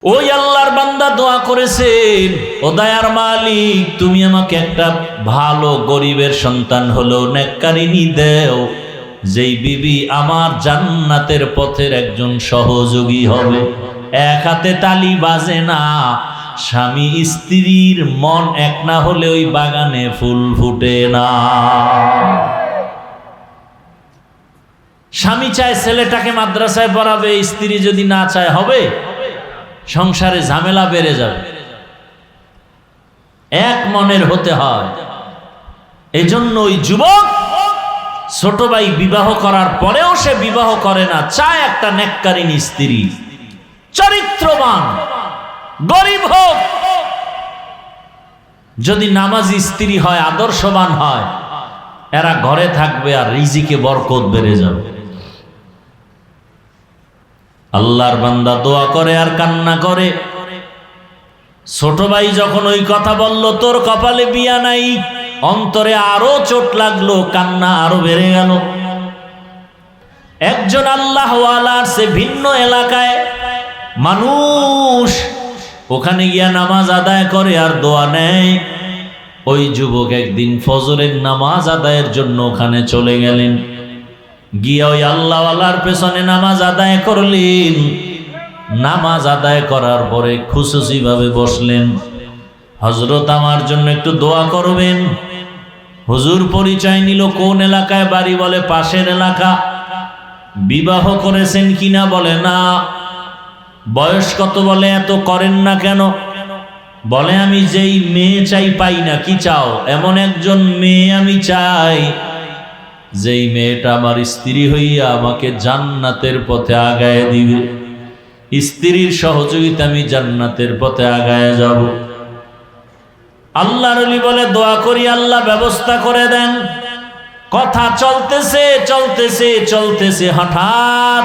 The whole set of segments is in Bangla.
ওই আল্লাহর বান্দা দোয়া করেছেন, ও দয়ার মালিক তুমি আমাকে একটা ভালো গরিবের সন্তান হলেও নেককারিনী দেও, যেই বিবি আমার জান্নাতের পথের একজন সহযোগী হবে। এক হাতে তালি বাজে না, স্বামী স্ত্রীর মন এক না হলে ওই বাগানে ফুল ফুটে না। স্বামী চায় ছেলেটাকে মাদ্রাসায় পড়াবে, স্ত্রী যদি না চায় হবে? সংসারে ঝামেলা বেড়ে যাবে। এক মনের হতে হয়। এজন্য ওই যুবক ছোট ভাই বিবাহ করার পরেও সে বিবাহ করে না, চায় একটা নেককারিনী স্ত্রী, চরিত্রবান, গরিব হোক, যদি নামাজি স্ত্রী হয়, আদর্শবান হয়, এরা ঘরে থাকবে আর রিজিকে বরকত বেড়ে যাবে। আল্লাহর বান্দা দোয়া করে আর কান্না করে। ছোট ভাই যখন ওই কথা বলল, তোর কপালে বিয়া নাই, অন্তরে আরো চোট লাগলো, কান্না আরো বেড়ে গেল। একজন আল্লাহওয়ালার সে ভিন্ন এলাকায় মানুষ, ওখানে গিয়া নামাজ আদায় করে আর দোয়া নেয়। ওই যুবক একদিন ফজরের নামাজ আদায়ের জন্য ওখানে চলে গেলেন। গিয়া ওই আল্লাহওয়ালার পেছনে নামাজ আদায় করলেন। নামাজ আদায় করার পরে খুশুসি ভাবে বসলেন, হযরত আমার জন্য একটু দোয়া করবেন। হুজুর পরিচয় নিল, কোন এলাকায় বাড়ি? বলে পাশের এলাকা। বিবাহ করেছেন কিনা? বলে না। বয়স কত? বলে এত করেন না কেন? বলে আমি যেই মেয়ে চাই পাই না। কি চাও? এমন একজন মেয়ে আমি চাই যেই মেয়েটা আমার স্ত্রী হইয়া আমাকে জান্নাতের পথে আগায় দিবে, স্ত্রীর সহযোগিতা আমি জান্নাতের পথে আগায় যাব। আল্লাহর ওলি বলে দোয়া করি, আল্লাহ ব্যবস্থা করে দেন। কথা চলতেছে চলতেছে চলতেছে, হঠাৎ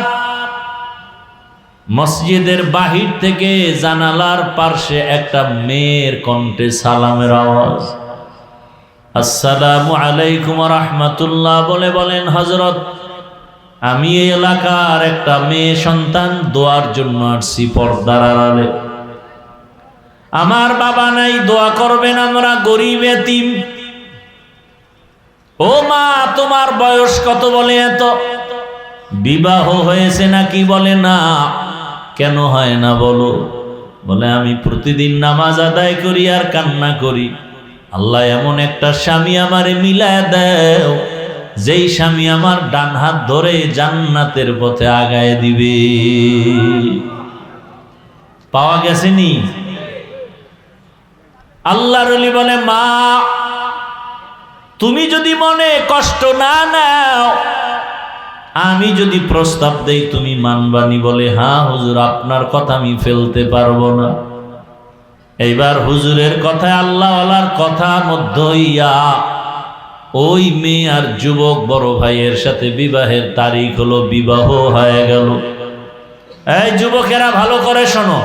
মসজিদের বাহির থেকে জানালার পার্শ্বে একটা মেয়ের কণ্ঠে সালামের আওয়াজ। আসসালামু আলাইকুম ওয়া রাহমাতুল্লাহ বলে বলেন, হযরত আমি এই এলাকার একটা মেয়ে সন্তান, দোয়ার জন্য আসছি পর্দার আড়ালে। আমার বাবা নাই, দোয়া করবেন, আমরা গরিব এতিম। ও মা, তোমার বয়স কত? বলে এত। বিবাহ হয়েছে নাকি? বলে না। কেন হয় না বলো? বলে আমি প্রতিদিন নামাজ আদায় করি আর কান্না করি, আল্লাহ এমন একটা স্বামী আমারে মিলায় দেও, যেই স্বামী আমার ডান হাত ধরে জান্নাতের পথে আগায় দিবে। পাওয়া গেছেনি? আল্লাহর ওলি বলে, মা তুমি যদি মনে কষ্ট না নাও, আমি যদি প্রস্তাব দেই তুমি মানবানি? বলে হ্যাঁ হুজুর, আপনার কথা আমি ফেলতে পারবো না। এইবার হুজুরের কথায় আল্লাহওয়ালার কথা মধ্য হইয়া ওই মেয়ে আর যুবক বড় ভাইয়ের সাথে বিবাহের তারিখ হলো, বিবাহ হয়ে গেল। এই যুবকেরা ভালো করে শোনো,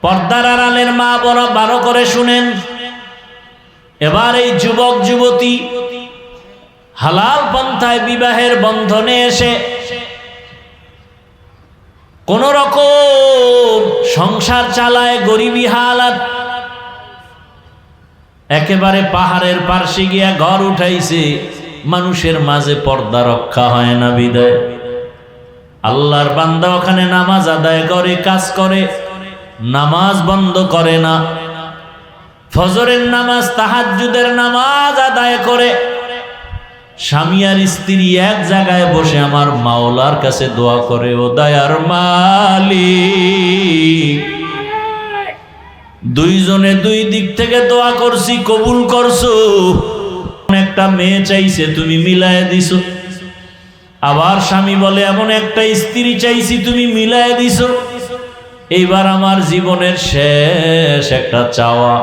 পর্দার আড়ালের মা বড় ভালো করে শুনেন। এবার এই যুবক যুবতী হালাল পন্থায় বিবাহের বন্ধনে এসে কোন রকম সংসার চালায়, গরিবী হালাত। একেবারে পাহাড়ের পার্শ্বে গিয়া ঘর উঠাইছে, মানুষের মাঝে পর্দা রক্ষা হয় না বিদায়। আল্লাহর বান্দা ওখানে নামাজ আদায় করে, কাজ করে, নামাজ বন্ধ করে না। ফজরের নামাজ, তাহাজ্জুদের নামাজ আদায় করে, স্বামী আর স্ত্রী এক জায়গায় বসে আমার মাওলার কাছে দোয়া করে, ও দয়ার মালিক দুইজনে দুই দিক থেকে দোয়া করছি, কবুল করছো। একটা মেয়ে চাইছে, তুমি মিলায় দিছো। আবার স্বামী বলে এমন একটা স্ত্রী চাইছি, তুমি মিলায় দিছো। এইবার আমার জীবনের শেষ একটা চাওয়া,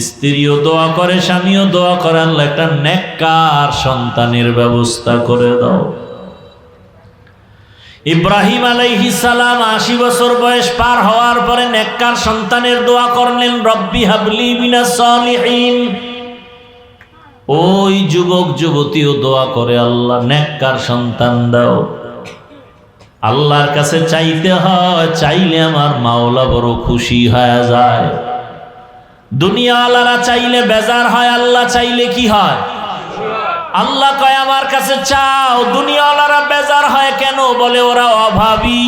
স্ত্রীও দোয়া করে, স্বামীও দোয়া করে, আল্লাহ একটা নেককার সন্তানের ব্যবস্থা করে দাও। ইব্রাহিম আলাইহিস সালাম ৮০ বছর বয়স পার হওয়ার পরে নেককার সন্তানের দোয়া করলেন, রব্বি হাবলি মিনাস সালিহিন। ওই যুবক যুবতীও দোয়া করে, আল্লাহ নেককার সন্তান দাও। আল্লাহর কাছে চাইতে হয়, চাইলে আমার মাওলা বড় খুশি হয়ে যায়। দুনিয়াওয়ালারা চাইলে বেজার হয়, আল্লাহ চাইলে কি হয়? আল্লাহ কয় আমার কাছে চাও, দুনিয়াওয়ালারা বেজার হয় কেন? বলে ওরা অভাবী,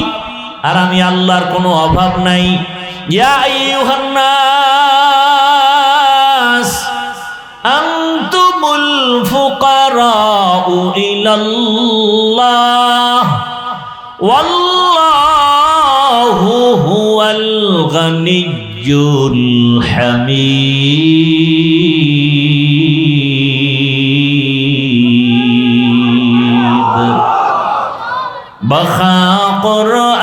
আর আমি আল্লাহর কোনো অভাব নাই। ইয়া আইয়ুহান নাস আনতুমুল ফুকারাউ ইলাল্লাহ ওয়াল্লাহু হুয়াল গানিয়্যুল হামিদ। বখা কুরআন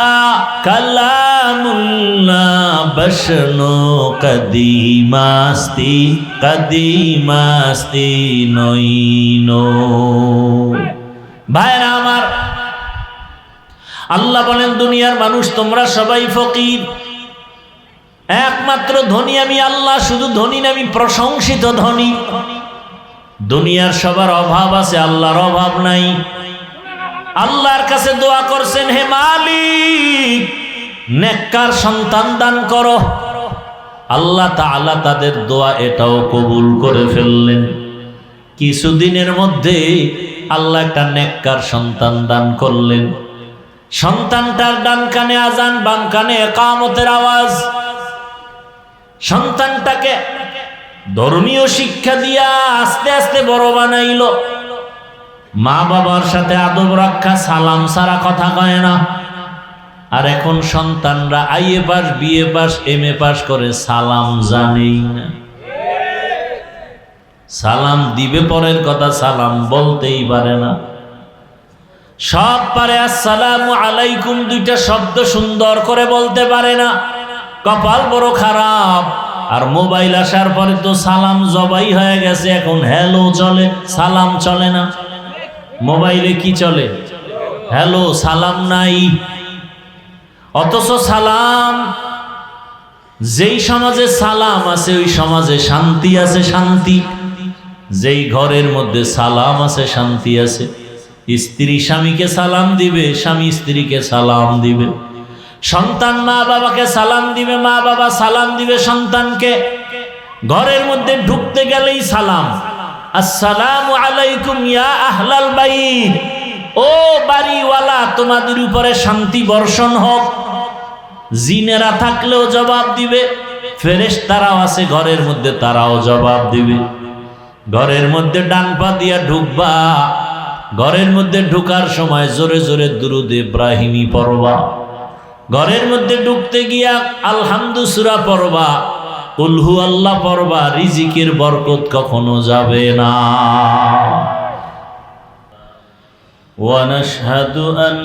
কালামুল্লাহ বশনো কদিমাস্তি কদিমাস্তি নইনো। ভাইরা আমার, আল্লাহ বলেন দুনিয়ার মানুষ তোমরা সবাই ফকির, একমাত্র ধনী আমি আল্লাহ। শুধু ধনী না, আমি প্রশংসিত ধনী। দুনিয়ার সবার অভাব আছে, আল্লাহর অভাব নাই। আল্লাহর কাছে দোয়া করছেন, হে মালিক নেককার সন্তান দান করো। আল্লাহ তাআলা তাদের দোয়া এটাও কবুল করে ফেললেন। কিছুদিনের মধ্যে আল্লাহ একটা নেককার সন্তান দান করলেন। সন্তানটার ডান কানে আজান, বাম কানে ইকামতের আওয়াজ। সন্তানটাকে ধর্মীয় শিক্ষা দিয়া আস্তে আস্তে বড় বানাইল। মা বাবার সাথে আদব রক্ষা, সালাম ছাড়া কথা কয় না। আর এখন সন্তানরা IA pass, BA pass, MA pass করে সালাম জানেই না। সালাম দিবে পরের কথা, সালাম বলতেই পারে না। সব পারে, আসসালামু আলাইকুম দুইটা শব্দ সুন্দর করে বলতে পারে না। কপাল বড় খারাপ। আর মোবাইল আসার পরে তো সালাম জবাই হয়ে গেছে। এখন হ্যালো চলে, সালাম চলে না। মোবাইলে কি চলে? হ্যালো, সালাম নাই। অথচ সালাম, যেই সমাজে সালাম আছে ওই সমাজে শান্তি আছে, শান্তি। যেই ঘরের মধ্যে সালাম আছে শান্তি আছে। স্ত্রী স্বামীকে সালাম দিবে, স্বামী স্ত্রীকে সালাম দিবে। সন্তান মা বাবাকে সালাম দিবে, মা বাবা সালাম দিবে সন্তানকে। ঘরের মধ্যে ঢুকতে গেলেই সালাম, আসসালামু আলাইকুম ইয়া আহলাল বাইত, ও বাড়িওয়ালা তোমাদের উপরে শান্তি বর্ষণ হোক। জিনেরা থাকলেও জবাব দিবে, ফেরেশতারাও আছে ঘরের মধ্যে, তারাও জবাব দিবে। ঘরের মধ্যে ডান পা দিয়া ঢুকবা, ঘরের মধ্যে ঢুকার সময় জোরে জোরে দুরূদ ইব্রাহিমী পড়বা। ঘরের মধ্যে ঢুকতে গিয়া আলহামদু সূরা পড়বা, কুল হু আল্লাহ পড়বা। রিজিকের বরকত কখনো যাবে না। ونشهد أن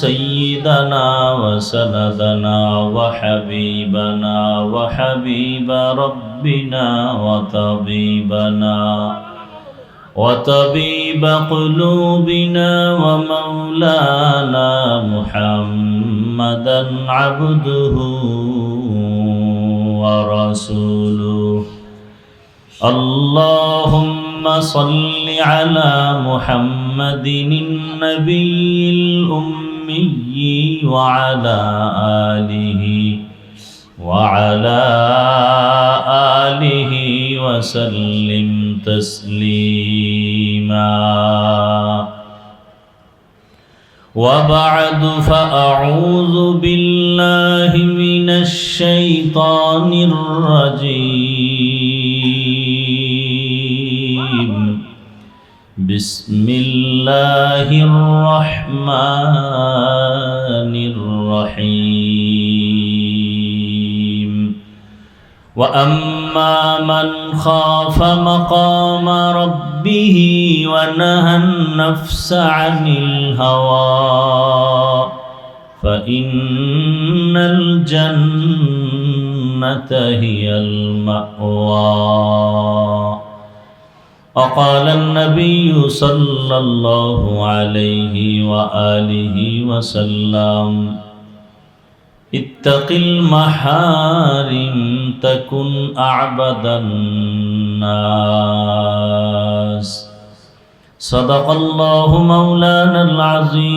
سيدنا وسندنا وحبيبنا وحبيب ربنا وطبيب قلوبنا ومولانا محمدا عبده ورسوله. اللهم صل على محمد النبي الأمي وعلى آله وسلم تسليما. وبعد فأعوذ بالله من الشيطان الرجيم. بسم الله الرحمن الرحيم. وأما من خاف مقام ربه ونهى النفس عن الهوى فإن الجنة هي المأوى. وقال النبي صلى الله عليه وآله وسلم: اتق المحارم تكن أعبد الناس. صدق الله مولانا العظيم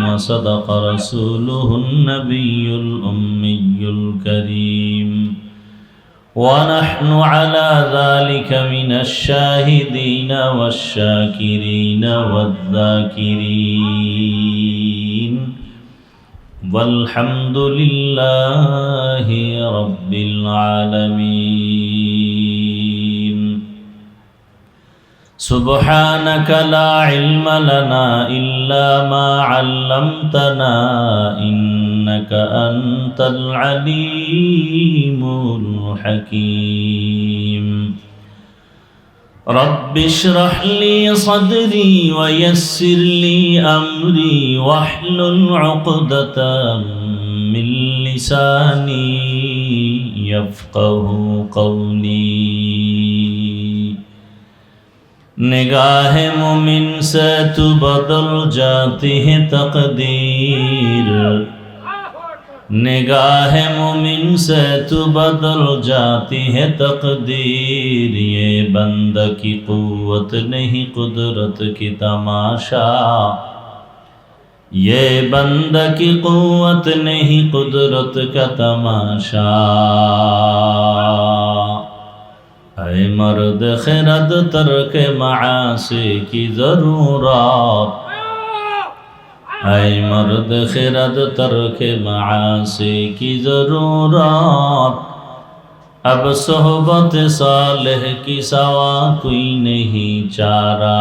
وصدق رسوله النبي الأمي الكريم ونحن على ذلك من الشاهدين والشاكرين والذاكرين والحمد لله رب العالمين سبحانك لا علم لنا إلا ما علمتنا إنك أنت العليم الحكيم رب اشرح لي صدري ويسر لي أمري واحلل عقدة من لساني يفقه قولي निगाह मोमिन से तू बदल जाती है तकदीर निगाह मोमिन से तू बदल जाती है तकदीर ये बंदा की कुव्वत नहीं कुदरत की तमाशा ये बंदा की कुव्वत नहीं कुदरत का तमाशा ऐ मर्द खिरद तर्क मासी की ज़रूरत ऐ मर्द खिरद तर्क मासी की ज़रूरत अब सोहबत सालेह की सवा कोई नहीं चारा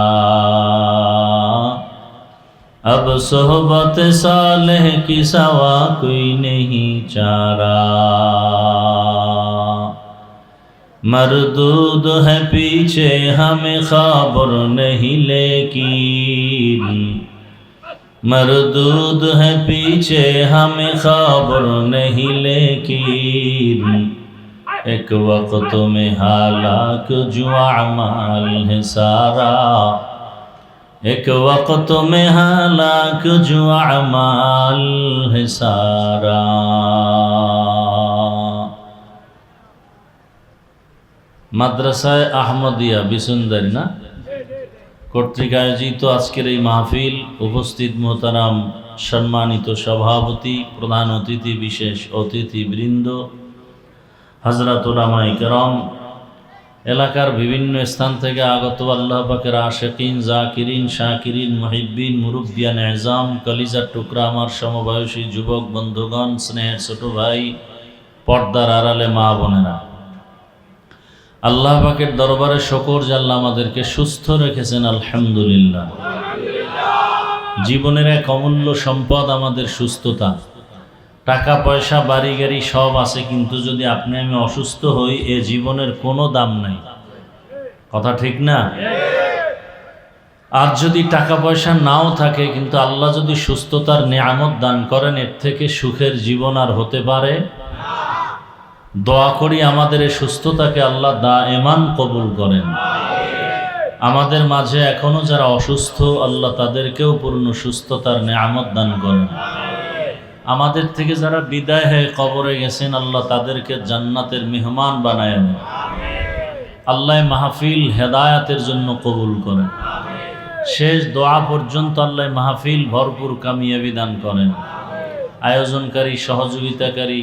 अब सोहबत सालेह की सवा कोई नहीं चारा मरदूद है पीछे हमें खबर नहीं लेकिन मरदूद है पीछे हमें खबर नहीं लेकिन एक वक्त में हालाक जो अमाल है सारा एक वक्त में हालाक जो अमाल है सारा মাদ্রাসায় আহমদিয়া বিসুন্দরী না কর্তৃক আয়োজিত আজকের এই মাহফিল উপস্থিত মোহতারাম সম্মানিত সভাপতি প্রধান অতিথি বিশেষ অতিথিবৃন্দ হযরত উলামায়ে কেরাম এলাকার বিভিন্ন স্থান থেকে আগত আল্লাহ পাকের আশিকিন জাকিরিন শাকিরিন মুহিব্বিন মুরব্বিয়ান এজাম কলিজার টুকরা আমার সমবয়সী যুবক বন্ধুগণ স্নেহের ছোট ভাই পর্দার আড়ালে মা বোনেরা আল্লাহ পাকের দরবারে শুকর যে আল্লাহ আমাদেরকে সুস্থ রেখেছেন আলহামদুলিল্লাহ জীবনের এক অমূল্য সম্পদ আমাদের সুস্থতা টাকা পয়সা বাড়ি গাড়ি সব আছে কিন্তু যদি আপনি আমি অসুস্থ হই এ জীবনের কোনো দাম নাই কথা ঠিক না আর যদি টাকা পয়সা নাও থাকে কিন্তু আল্লাহ যদি সুস্থতার নিয়ামত দান করেন এর থেকে সুখের জীবন আর হতে পারে দোয়া করি আমাদের এই সুস্থতাকে আল্লাহ দায়েমান কবুল করেন আমাদের মাঝে এখনো যারা অসুস্থ আল্লাহ তাদেরকেও পূর্ণ সুস্থতার নিয়ামত দান করেন আমাদের থেকে যারা বিদায় হয়ে কবরে গেছেন আল্লাহ তাদেরকে জান্নাতের মেহমান বানায় নেন আল্লাহ মাহফিল হেদায়াতের জন্য কবুল করেন শেষ দোয়া পর্যন্ত আল্লাহ মাহফিল ভরপুর কামিয়াবি দান করেন আয়োজনকারী সহযোগিতাকারী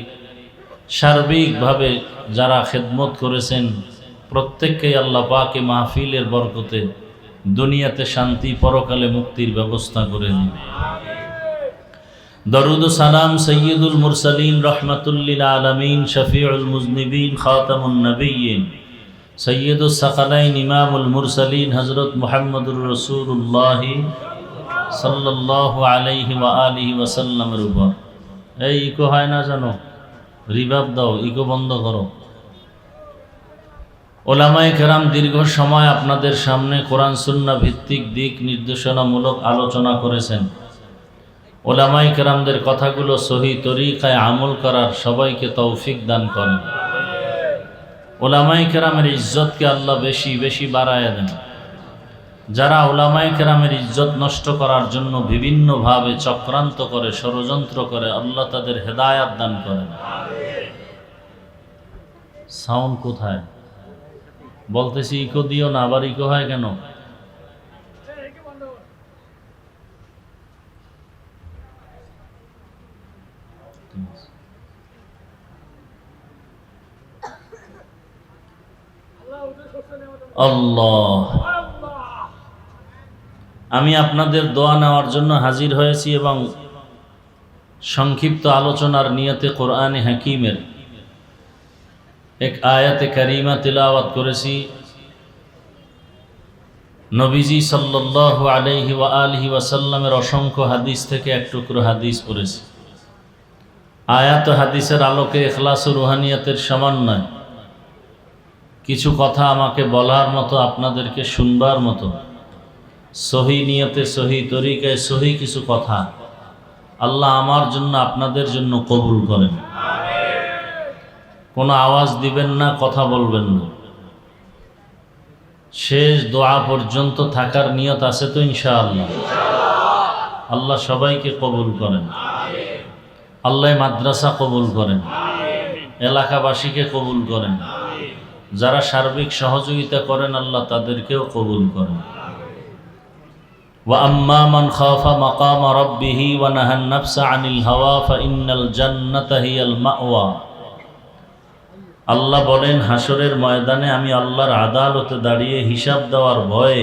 সার্বিকভাবে যারা খেদমত করেছেন প্রত্যেককেই আল্লাহ পাকে মাহফিলের বরকতে দুনিয়াতে শান্তি পরকালে মুক্তির ব্যবস্থা করে দিন দরুদ ও সালাম সৈয়দুল মুরসালিন রহমাতুল্লিল আলামিন শফিউল মুজনিবিন খাতামুন নবিয়্যিন সৈয়দুস সাকালাইন ইমামুল মুরসালিন হযরত মুহাম্মদুর রাসূলুল্লাহ সাল্লাল্লাহু আলাইহি ওয়া আলিহি ওয়াসাল্লামের উপর এই ইকো হয় না জানো রিভাব দাও ইকো বন্ধ করো ওলামায়ে কেরাম দীর্ঘ সময় আপনাদের সামনে কোরআন সুন্নাহ ভিত্তিক দিক নির্দেশনামূলক আলোচনা করেছেন ওলামায়ে কেরামদের কথাগুলো সহি তরিকায় আমল করার সবাইকে তৌফিক দান করেন ওলামায়ে কেরামের ইজ্জতকে আল্লাহ বেশি বেশি বাড়ায় দেন যারা ওলামায়ে কেরামের ইজ্জত নষ্ট করার জন্য বিভিন্নভাবে চক্রান্ত করে ষড়যন্ত্র করে আল্লাহ তাদের হেদায়াত দান করেন সাউন্ড কোথায় বলতেছি ইকো দিও না, আবার ইকো হয় কেন? আল্লাহ, আমি আপনাদের দোয়া নেওয়ার জন্য হাজির হয়েছি এবং সংক্ষিপ্ত আলোচনার নিয়তে কোরআনে হাকিমের এক আয়াতে কারিমা তিলাওয়াত করেছি। নবীজি সাল্লাল্লাহু আলাইহি ওয়া আলিহি ওয়াসাল্লামের অসংখ্য হাদিস থেকে এক টুকরো হাদিস পড়েছি। আয়াত হাদিসের আলোকে ইখলাস ও রুহানিয়াতের সমন্বয় কিছু কথা আমাকে বলার মতো, আপনাদেরকে শুনবার মতো, সহি নিয়তে সহি তরিকায় সহি কিছু কথা আল্লাহ আমার জন্য আপনাদের জন্য কবুল করেন। কোনো আওয়াজ দিবেন না, কথা বলবেন না। শেষ দোয়া পর্যন্ত থাকার নিয়ত আছে তো ইনশাআল্লাহ? আল্লাহ সবাইকে কবুল করেন। আল্লাহ মাদ্রাসা কবুল করেন, এলাকাবাসীকে কবুল করেন, যারা সার্বিক সহযোগিতা করেন আল্লাহ তাদেরকেও কবুল করেন। ওয়া আম্মা মান খাফা মাকামা রাব্বিহি ওয়া নাহান নাফসা আনিল হাওয়া ফাইন্নাল জান্নাতা হিয়াল মাওয়া। আল্লাহ বলেন, হাসরের ময়দানে আমি আল্লাহর আদালতে দাঁড়িয়ে হিসাব দেওয়ার ভয়ে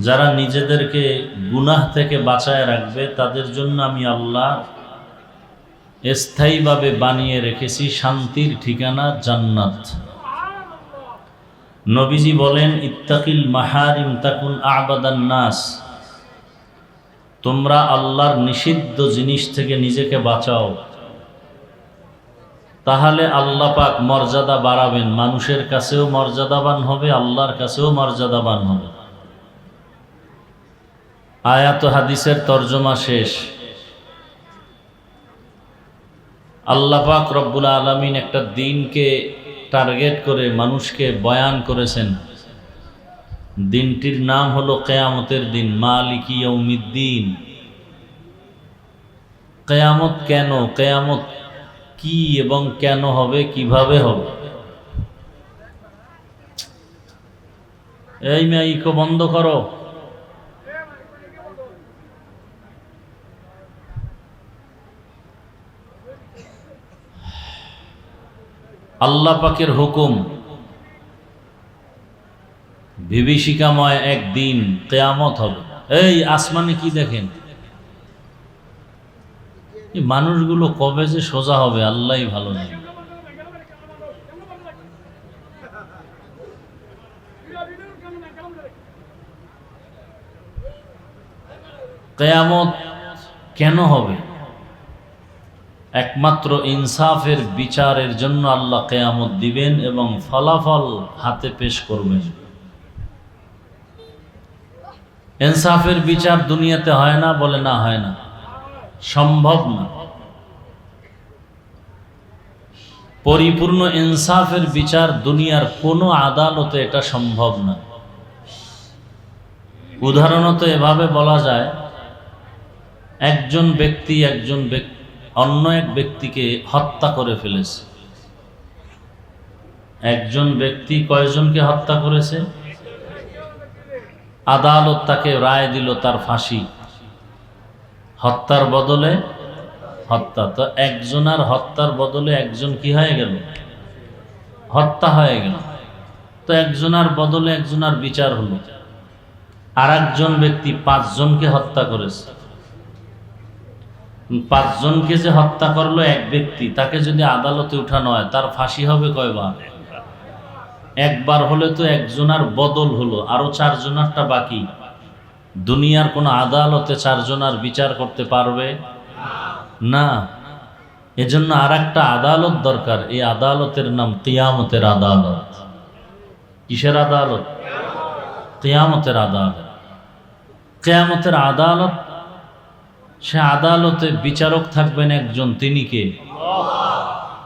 যারা নিজেদেরকে গুনাহ থেকে বাঁচায় রাখবে তাদের জন্য আমি আল্লাহ স্থায়ীভাবে বানিয়ে রেখেছি শান্তির ঠিকানা জান্নাত। নবীজি বলেন, ইত্তাকিল মাহারিম তাকুন আবাদান নাস। তোমরা আল্লাহর নিষিদ্ধ জিনিস থেকে নিজেকে বাঁচাও, তাহলে আল্লাহ পাক মর্যাদা বাড়াবেন, মানুষের কাছেও মর্যাদাবান হবে, আল্লাহর কাছেও মর্যাদাবান হবে। আয়াত হাদিসের তর্জমা শেষ। আল্লাহ পাক রব্বুল আলামিন একটা দিনকে টার্গেট করে মানুষকে বয়ান করেছেন। দিনটির নাম হলো কিয়ামতের দিন, মালিকি ইয়াউমিদ্দিন। কিয়ামত কেন, কিয়ামত কি এবং কেন হবে, কিভাবে হবে? এই মেয়ে ইকো বন্ধ করো। আল্লাহ পাকের হুকুম, বিভীষিকাময় একদিন কিয়ামত হবে। এই আসমানে কি দেখেন? এই মানুষগুলো কবে যে সোজা হবে আল্লাহই ভালো জানে। কিয়ামত কেন হবে? একমাত্র ইনসাফের বিচারের জন্য আল্লাহ কিয়ামত দিবেন এবং ফলাফল হাতে পেশ করবেন। ইনসাফের বিচার দুনিয়াতে হয় না বলে না, হয় না, সম্ভব না। পরিপূর্ণ ইনসাফের বিচার দুনিয়ার কোনো আদালতে এটা সম্ভব না। উদাহরণত এভাবে বলা যায়, একজন ব্যক্তি অন্য এক ব্যক্তিকে হত্যা করে ফেলেছে। একজন ব্যক্তি কয়জনকে হত্যা করেছে? আদালত তাকে রায় দিল তার ফাঁসি, হত্যার বদলে হত্যা। তো একজনের হত্যার বদলে একজন কি হয়ে গেল? হত্যা হয়ে গেল। তো একজনের বদলে একজনের বিচার হলো। আর একজন ব্যক্তি 5 জনকে হত্যা করেছে। 5 জনকে যে হত্যা করলো এক ব্যক্তি, তাকে যদি আদালতে উঠানো হয় তার ফাঁসি হবে কয়বার? একবার হলে তো একজনের বদল হলো, আরো 4 জনেরটা বাকি। দুনিয়ার কোন আদালতে 4 জনের বিচার করতে পারবে না। এজন্য আর একটা আদালত দরকার। এই আদালতের নাম কিয়ামতের আদালত। কিসের আদালত? কিয়ামতের আদালত। কিয়ামতের আদালত, সে আদালতে বিচারক থাকবেন একজন, তিনি কে?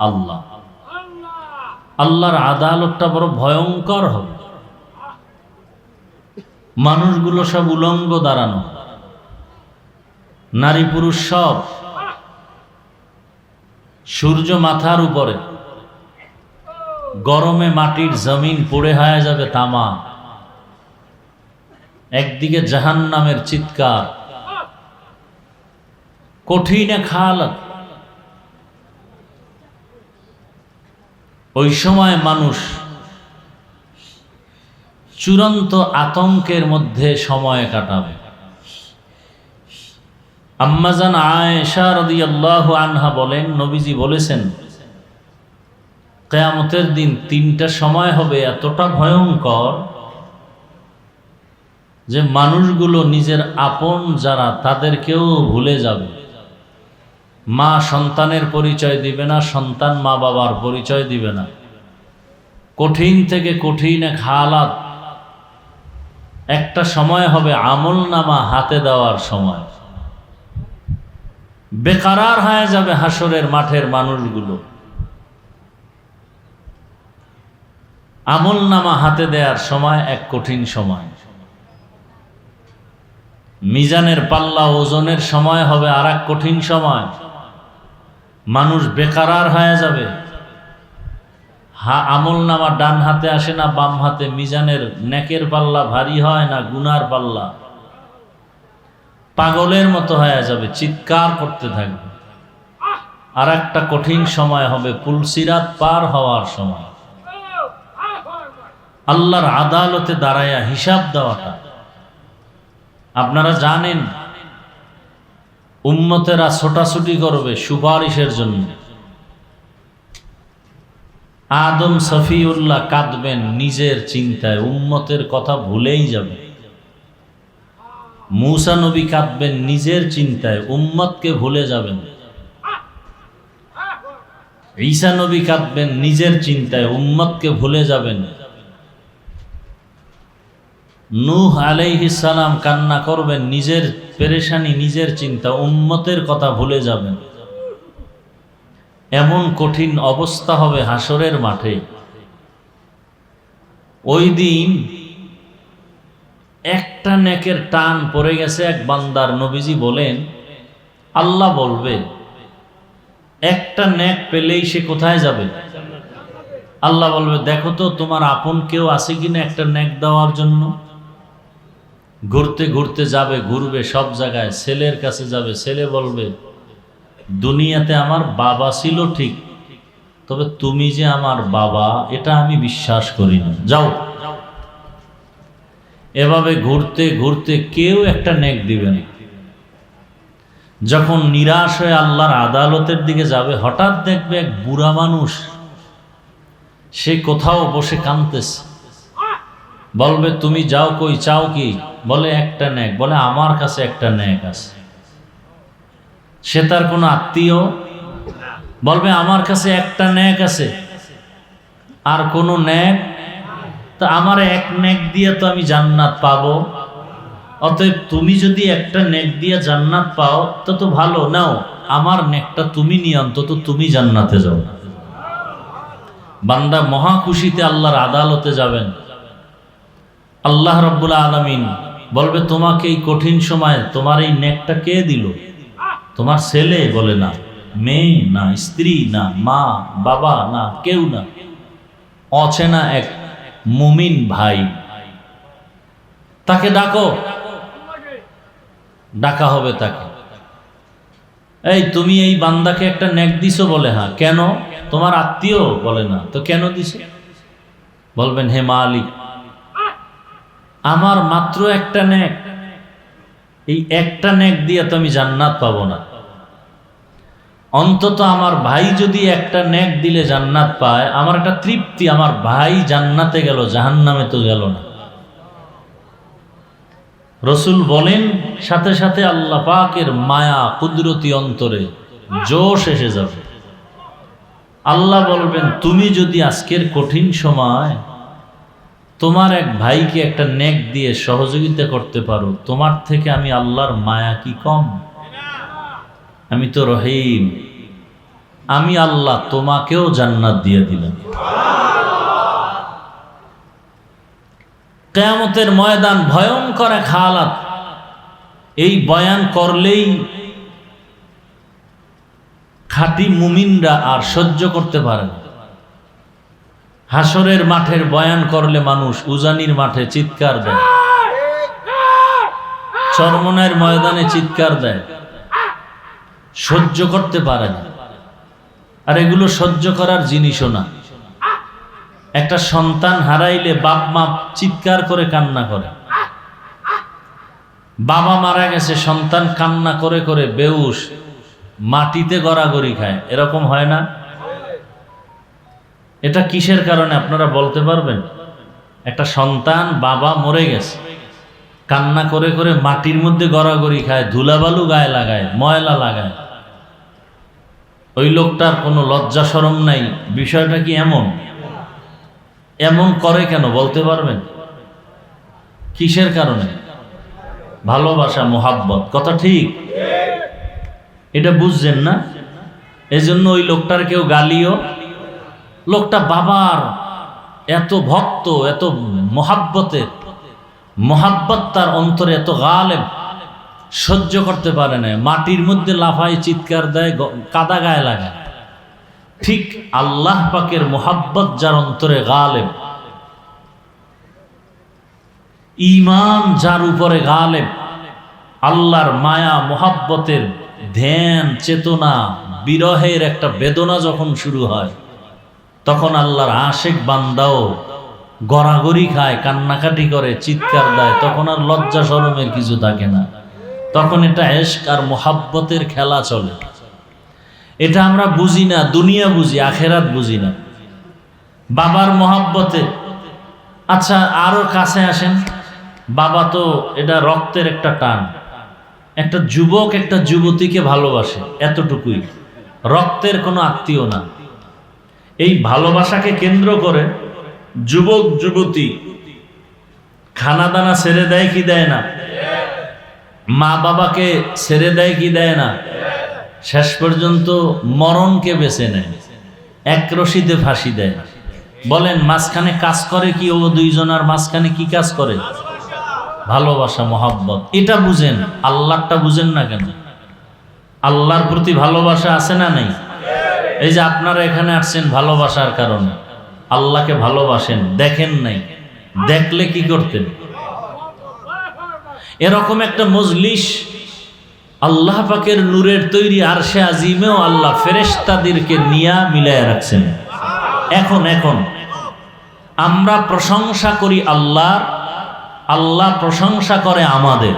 আল্লাহ। আল্লাহর আদালতটা বড় ভয়ঙ্কর হবে। মানুষগুলো সব উলঙ্গ দাঁড়ানো, নারী পুরুষ সব। সূর্য মাথার উপরে, গরমে মাটির জমিন পুড়ে হয়ে যাবে তামা, একদিকে জাহান্নামের চিৎকার, কঠিন এক হালত। ওই সময় মানুষ চূড়ান্ত আতঙ্কের মধ্যে সময় কাটাবে। আম্মাজান আয়েশা রাদিয়াল্লাহু আনহা বলেন, নবীজি বলেছেন, কিয়ামতের দিন তিনটা সময় হবে এতটা ভয়ঙ্কর যে মানুষগুলো নিজের আপন যারা তাদেরকেও ভুলে যাবে। মা সন্তানের পরিচয় দিবে না, সন্তান মা বাবার পরিচয় দিবে না। কঠিন থেকে কঠিন এক হালাত। একটা সময় হবে আমলনামা হাতে দেওয়ার সময়। বেকারার হয়ে যাবে হাসরের মাঠের মানুষগুলো। আমলনামা হাতে দেওয়ার সময় এক কঠিন সময়। মিজানের পাল্লা ওজনের সময় হবে আর এক কঠিন সময়। মানুষ বেকারার হয়ে যাবে। আমলনামা ডান হাতে আসে না বাম হাতে, মিজানের নেকের পাল্লা ভারী হয় না গুনার পাল্লা। পাগলের মতো হয়ে যাবে, চিৎকার করতে থাকবে। আর একটা কঠিন সময় হবে পুলসিরাত পার হওয়ার সময়, আল্লাহর আদালতে দাঁড়ায়া হিসাব দেওয়াটা। আপনারা জানেন উম্মতেরা ছোটাছুটি করবে সুপারিশের জন্য। আদম সফিউল্লাহ কাঁদবেন নিজের চিন্তায়, উম্মতের কথা ভুলেই যাবে। মূসা নবী কাঁদবেন নিজের চিন্তায়, উম্মতকে ভুলে যাবেন। ঈসা নবী কাঁদবেন নিজের চিন্তায়, উম্মতকে ভুলে যাবেন। নূহ আলাইহিস সালাম কান্না করবেন নিজের পেরেশানি, নিজের চিন্তা, উম্মতের কথা ভুলে যাবেন। এমন কঠিন অবস্থা হবে হাসরের মাঠে। ওই দিন একটা নেকের টান পড়ে গেছে এক বান্দার, নবীজি বলেন আল্লাহ বলবে একটা নেক পেলেই সে কোথায় যাবে? আল্লাহ বলবে দেখো তো তোমার আপন কেউ আছে কিনা একটা নেক দেওয়ার জন্য। ঘুরতে ঘুরতে যাবে, ঘুরবে সব জায়গায়, ছেলের কাছে যাবে, ছেলে বলবে দুনিয়াতে আমার বাবা ছিল ঠিক, তবে তুমি যে আমার বাবা এটা আমি বিশ্বাস করি না, যাও। এভাবে ঘুরতে ঘুরতে কেউ একটা নেক দিবে না। যখন নিরাশ হয়ে আল্লাহর আদালতের দিকে যাবে, হঠাৎ দেখবে এক বুড়া মানুষ, সে কোথাও বসে কাঁদতেছে। বলবে তুমি যাও কই, চাও কি? বলে একটা নেক। বলে আমার কাছে একটা নেক আছে। সে তার কোনো আত্মীয়? বলবে আমার কাছে একটা নেক আছে, আর কোনো নেক? তা আমার এক নেক দিয়ে তো আমি জান্নাত পাবো। অতএব তুমি যদি একটা নেক দিয়ে জান্নাত পাও তো ভালো, নাও আমার নেকটা তুমি নিয়ে অন্তত তুমি জান্নাতে যাও। বান্দা মহা খুশিতে আল্লাহর আদালতে যাবেন। আল্লাহ রাব্বুল আলামিন বলবে তোমাকে এই কঠিন সময় তোমার এই নেকটা কে দিল? তোমার ছেলে? বলে না। মেয়ে না, স্ত্রী না, মা বাবা না, কেউ না, অচেনা এক মুমিন ভাই। তাকে ডাকো। ডাকা হবে তাকে। এই তুমি এই বান্দাকে একটা নেক দিছো? বলে হ্যাঁ। কেন? তোমার আত্মীয়? বলে না। তো কেন দিছো? বলবেন হে মালিক, আমার মাত্র একটা নেক, এই একটা নেক দিয়ে তো আমি জান্নাত পাবো না। অন্তত আমার ভাই যদি একটা নেক দিলে জান্নাত পায়, আমার একটা তৃপ্তি, আমার ভাই জান্নাতে গেল, জাহান্নামে তো গেল না। রসুল বলেন সাথে সাথে আল্লাহ পাকের মায়া কুদরতি অন্তরে জোশ এসে যাবে। আল্লাহ বলবেন তুমি যদি আজকের কঠিন সময় তোমার এক ভাইকে একটা নেক দিয়ে সহযোগিতা করতে পারো, তোমার থেকে আমি আল্লাহর মায়া কি কম? আমি তো রহিম, আমি আল্লাহ তোমাকেও জান্নাত দিয়ে দিলাম। কিয়ামতের ময়দান ভয়ঙ্কর এক হালাত। এই বয়ান করলেই খাঁটি মুমিনরা আর সহ্য করতে পারে না। হাসরের মাঠের বয়ান করলে মানুষ উজানির মাঠে চিৎকার দেয়, চরমনায়ের ময়দানে চিৎকার দেয়, সহ্য করতে পারে না। আর এগুলো সহ্য করার জিনিসও না। একটা সন্তান হারাইলে বাপ মা চিৎকার করে কান্না করে। বাবা মারা গেছে, সন্তান কান্না করে করে বেহুশ মাটিতে গড়াগড়ি খায়, এরকম হয় না? এটা কিসের কারণে আপনারা বলতে পারবেন? একটা সন্তান বাবা মরে গেছে, কান্না করে করে মাটির মধ্যে গড়াগড়ি খায়, ধুলাবালু গায়ে লাগায়, ময়লা লাগায়। ওই লোকটার কোনো লজ্জা শরম নাই। বিষয়টা কি এমন? এমন করে কেন বলতে পারবেন? কিসের কারণে? ভালোবাসা, মোহাব্বত। কথা ঠিক? এটা বুঝছেন না? এজন্য ওই লোকটার কেউ গালিও। লোকটা বাবার এত ভক্ত, এত মোহাব্বতের, মোহাব্বত তার অন্তরে এত গালেব, সহ্য করতে পারে না, মাটির মধ্যে লাফায়, চিৎকার দেয়, কাদা গায়ে লাগায়। ঠিক আল্লাহ পাকের মোহাব্বত যার অন্তরে গালেব, ঈমান যার উপরে গালেব, আল্লাহর মায়া মোহাব্বতের ধ্যান, চেতনা, বিরহের একটা বেদনা যখন শুরু হয়, তখন আল্লাহর আশেক বান্দাও গড়াগড়ি খায়, কান্নাকাটি করে, চিৎকার দেয়। তখন আর লজ্জা শরমের কিছু থাকে না। তখন এটা ইশক আর মোহাব্বতের খেলা চলে। এটা আমরা বুঝি না, দুনিয়া বুঝি, আখেরাত বুঝি না। বাবার মোহাব্বতে, আচ্ছা আরো কাছে আসেন, বাবা তো এটা রক্তের একটা টান। একটা যুবক একটা যুবতীকে ভালোবাসে, এতটুকুই, রক্তের কোনো আত্মীয় না। এই ভালোবাসাকে কেন্দ্র করে যুবক যুবতী খানা দানা ছেড়ে দেয় কি দেয় না? মা বাবাকে ছেড়ে দেয় কি দেয় না? শেষ পর্যন্ত মরণকে বেছে নেয়, এক রশিদে ফাঁসি দেয়। বলেন মাঝখানে কাজ করে কি? ও দুইজনের মাঝখানে কি কাজ করে? ভালোবাসা, মোহাব্বত। এটা বুঝেন, আল্লাহটা বুঝেন না কেন? আল্লাহর প্রতি ভালোবাসা আছে না নেই? এই যে আপনারা এখানে আসছেন ভালোবাসার কারণে, আল্লাহকে ভালোবাসেন, দেখেন নাই, দেখলে কি করতেন? এরকম একটা মজলিস আল্লাহ পাকের নূরের তৈরি আরশে আজিমেও আল্লাহ ফেরেশতাদেরকে নিয়া মিলায়া রাখছেন। এখন আমরা প্রশংসা করি আল্লাহর, আল্লাহ প্রশংসা করে আমাদের।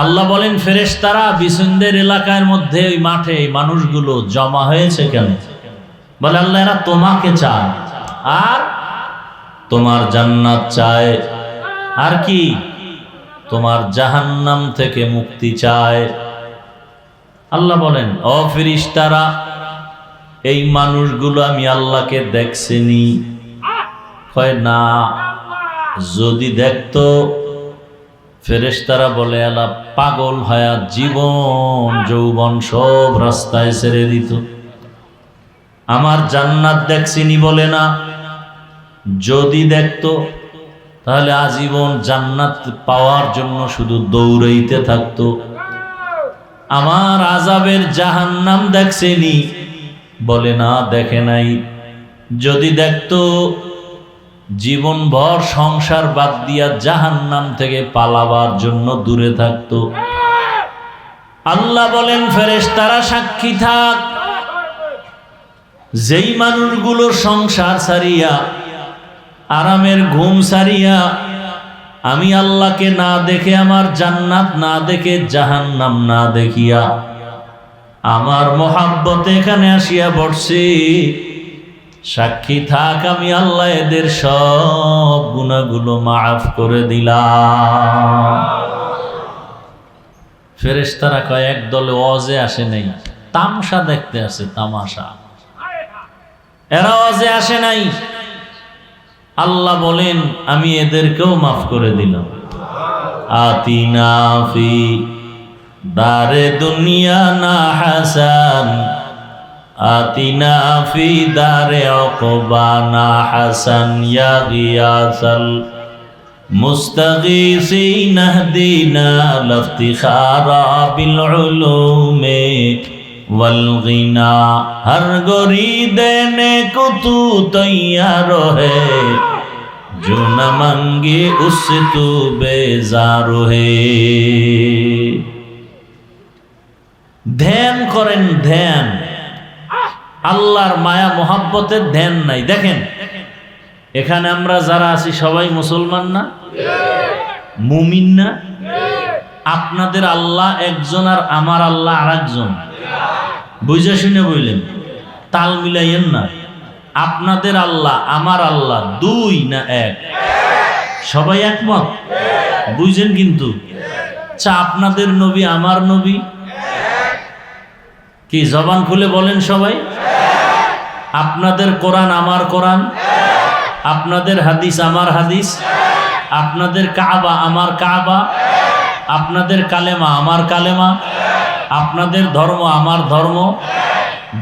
আল্লাহ বলেন ফেরেশতারা বিসুন্দের এলাকার মধ্যে ওই মাঠে এই মানুষগুলো জমা হয়েছে কেন? বলে আল্লাহ এরা তোমাকে চায়, আর তোমার জান্নাত চায়, আর কি তোমার জাহান্নাম থেকে মুক্তি চায়। আল্লাহ বলেন ও ফেরেশতারা, এই মানুষগুলো আমি আল্লাহকে দেখছিনি? কয় না। যদি দেখতো, ফেরেশতারা বলে আল্লাহ পাগল হয়া জীবন যৌবন সব রাস্তায় ছেড়ে দিত। আমার জান্নাত দেখছিনি বলে না, যদি দেখতো তাহলে আজীবন জান্নাত পাওয়ার জন্য শুধু দৌড়াইতে থাকতো। আমার আযাবের জাহান্নাম দেখছেনি বলে না, দেখে নাই। যদি দেখতো জীবনভর সংসার বাদ দিয়া জাহান্নাম থেকে পালাবার জন্য দূরে থাকতো। আল্লাহ বলেন ফেরেশতারা সাক্ষী থাক, যেই মানুষগুলো সংসার ছাড়িয়া, আরামের ঘুম ছাড়িয়া, আমি আল্লাহকে না দেখে, আমার জান্নাত না দেখে, জাহান্নাম না দেখিয়া আমার মোহাব্বতে এখানে আসিয়া বসছি, সাক্ষী থাক আমি আল্লাহ এদের সব গুনাহগুলো মাফ করে দিলাম। ফেরেশতারা কয় একদলে ওয়াজে আসে নাই, তামাশা দেখতে আসে, তামাশা। এরা ওয়াজে আসে নাই। আল্লাহ বলেন আমি এদেরকেও মাফ করে দিলাম। আতিনা ফি দারে দুনিয়া না হাসান, আতিনা ফি দারে উকবা না হাসান, ইয়া গিয়াসাল মুস্তাগীসিন ইহদিনা লাফতিখারা বিল উলুমে वलगीना हर गोरी देने को तू तैयार है जो न मांगे उससे तू बेजार है। ধ্যান করেন, ধ্যান। আল্লাহর মায়া মোহাব্বতের ধ্যান নাই। দেখেন এখানে আমরা যারা আছি সবাই মুসলমান না, মুমিন না? আপনাদের আল্লাহ একজন আর আমার আল্লাহ আর একজন, বুঝে শুনে বললেন, তাল মিলাইয়েন না। আপনাদের আল্লাহ আমার আল্লাহ দুই না এক? সবাই একমত? বুঝেন কিন্তু আপনাদের নবী আমার নবী কি? জবান খুলে বলেন সবাই। আপনাদের কোরআন আমার কোরআন, আপনাদের হাদিস আমার হাদিস, আপনাদের কাবা আমার কাবা, আপনাদের কালেমা আমার কালেমা, আপনাদের ধর্ম আমার ধর্ম।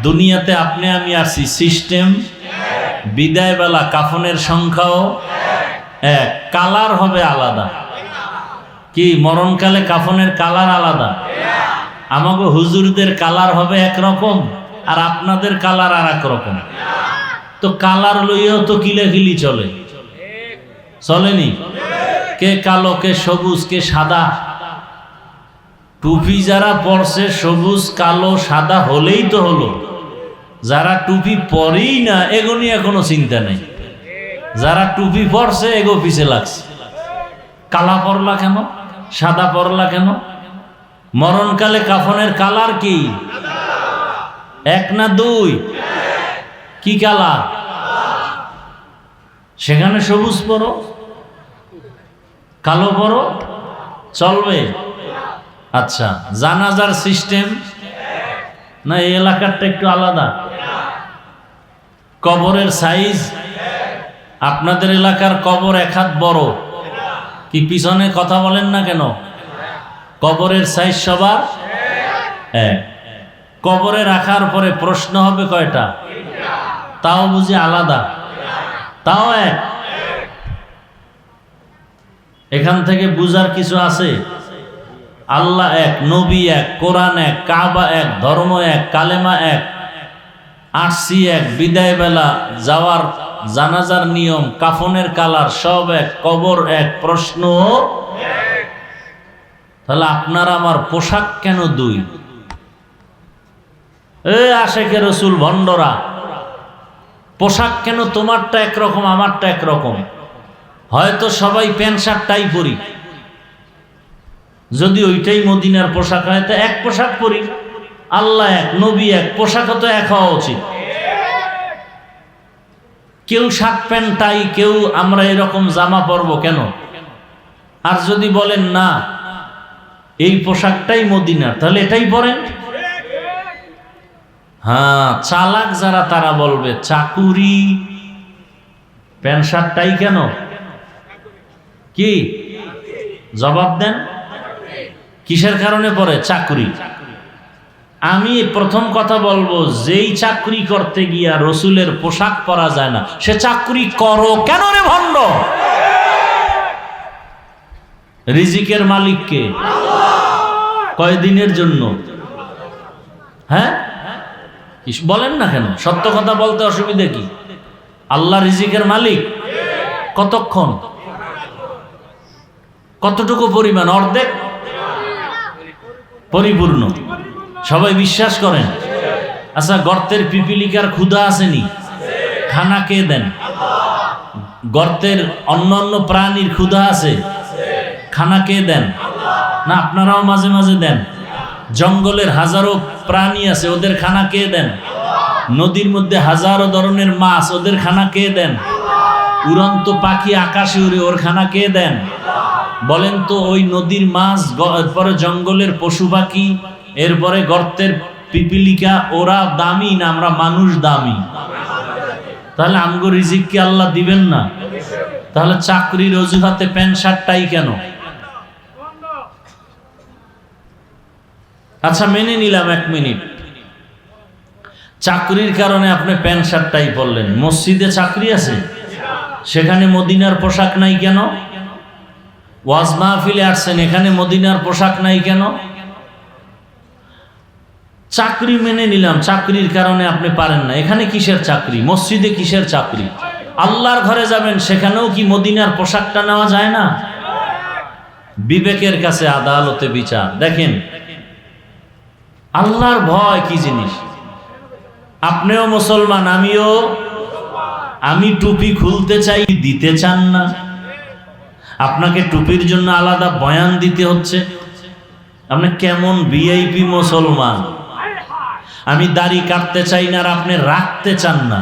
দুনিয়াতে আপনি আমি আসি সিস্টেম, বিদায় বেলা কাফনের সংখ্যাও এক, কালার হবে আলাদা। কি মরণকালে কাফনের কালার আলাদা? আমাকে হুজুরদের কালার হবে একরকম আর আপনাদের কালার আর এক রকম। তো কালার লইয়াও তো কিলাকিলি চলে, চলেনি? কে কালো, কে সবুজ, কে সাদা। টুপি যারা পরছে সবুজ কালো সাদা হলেই তো হলো, যারা টুপি পরেই না এগোনি এখনো চিন্তা নেই, যারা টুপি পরছে এগো পিছে লাগছে। কালা পরলা কেন, সাদা পরলা কেন? মরণকালে কাফনের কালার কি? এক না দুই? কি কালার? সেখানে সবুজ পরো, কালো পরো, চলবে? আচ্ছা, জানাজার সিস্টেম না এই এলাকারটা একটু আলাদা? কবরের সাইজ আপনাদের এলাকার কবর এক হাত বড়, কি পিছনে কথা বলেন না কেন? কবরের সাইজ সবার এক। কবরে রাখার পরে প্রশ্ন হবে কয়টা? তাও বুঝি আলাদা? তাও এক? এখান থেকে বুঝার কিছু আছে? আল্লাহ এক, নবী এক, কোরআন এক, কাবা এক, ধর্ম এক, কালেমা এক, আসছি এক, বিদায় বেলা যাওয়ার জানাজার নিয়ম, কাফনের কালার সব এক, কবর এক, প্রশ্ন। তাহলে আপনার আমার পোশাক কেন দুই? আশেকে রসুল ভণ্ডরা, পোশাক কেন তোমারটা একরকম আমারটা একরকম? হয়তো সবাই প্যান্ট শার্ট টাই পরি, যদি ওইটাই মদিনার পোশাক হয় তো এক পোশাক পরি। আল্লাহ এক, নবী এক, পোশাক তো এক হওয়া উচিত। কেউ শার্ট প্যান্ট টাই, কেউ আমরা এরকম জামা পরবো কেন? আর যদি বলেন না এই পোশাকটাই মদিনার, তাহলে এটাই পরেন। হ্যাঁ, চালাক যারা তারা বলবে চাকুরি প্যান্ট শার্টটাই কেন? কি জবাব দেন? কিসের কারণে পরে? চাকরি। আমি প্রথম কথা বলবো, যেই চাকরি করতে গিয়া রসুলের পোশাক পরা যায় না সে চাকরি করো কেন রে ভণ্ড? রিজিকের মালিক কে? কয়দিনের জন্য? হ্যাঁ বলেন না কেন? সত্য কথা বলতে অসুবিধা কি? আল্লাহ রিজিকের মালিক। কতক্ষণ? কতটুকু পরিমাণ? অর্ধেক? পরিপূর্ণ? সবাই বিশ্বাস করেন? আচ্ছা, গর্তের পিপিলিকার ক্ষুধা আসেনি? খানা কে দেন? গর্তের অন্যান্য প্রাণীর ক্ষুধা আছে? খানা কে দেন? না আপনারাও মাঝে মাঝে দেন? জঙ্গলের হাজারো প্রাণী আছে, ওদের খানা কে দেন? নদীর মধ্যে হাজারো ধরনের মাছ, ওদের খানা কে দেন? উড়ন্ত পাখি আকাশে উড়ে, ওর খানা কে দেন? বলেন তো, ওই নদীর মাছ, এরপরে জঙ্গলের পশু পাখি, এরপরে গর্তের পিপিলিকা, ওরা দামি না আমরা মানুষ দামি? তাহলে আমগো রিজিক কি আল্লাহ দিবেন না? তাহলে চাকরির অজুহাতে প্যান্ট শার্টটাই কেন? আচ্ছা মেনে নিলাম, 1 মিনিট, চাকরির কারণে আপনি প্যান্ট শার্টটাই পরলেন। মসজিদে চাকরি আছে, সেখানে মদিনার পোশাক নাই কেন? ওয়াজ মাহফিলে আসছেন, এখানে মদিনার পোশাক নাই কেন? চাকরি মেনে নিলাম, চাকরির কারণে আপনি পারেন না। এখানে কিসের চাকরি? মসজিদে কিসের চাকরি? আল্লাহর ঘরে যাবেন, সেখানেও কি মদিনার পোশাকটা নেওয়া যায় না? বিবেকের কাছে আদালতে বিচার। দেখেন আল্লাহর ভয় কি জিনিস। আপনিও মুসলমান, আমিও। আমি টুপি খুলতে চাই, দিতে চান না। আপনাকে টুপির জন্য আলাদা বয়ান দিতে হচ্ছে। আপনি কেমন ভিআইপি মুসলমান। আমি দাড়ি কাটতে চাই না আর আপনি রাখতে চান না,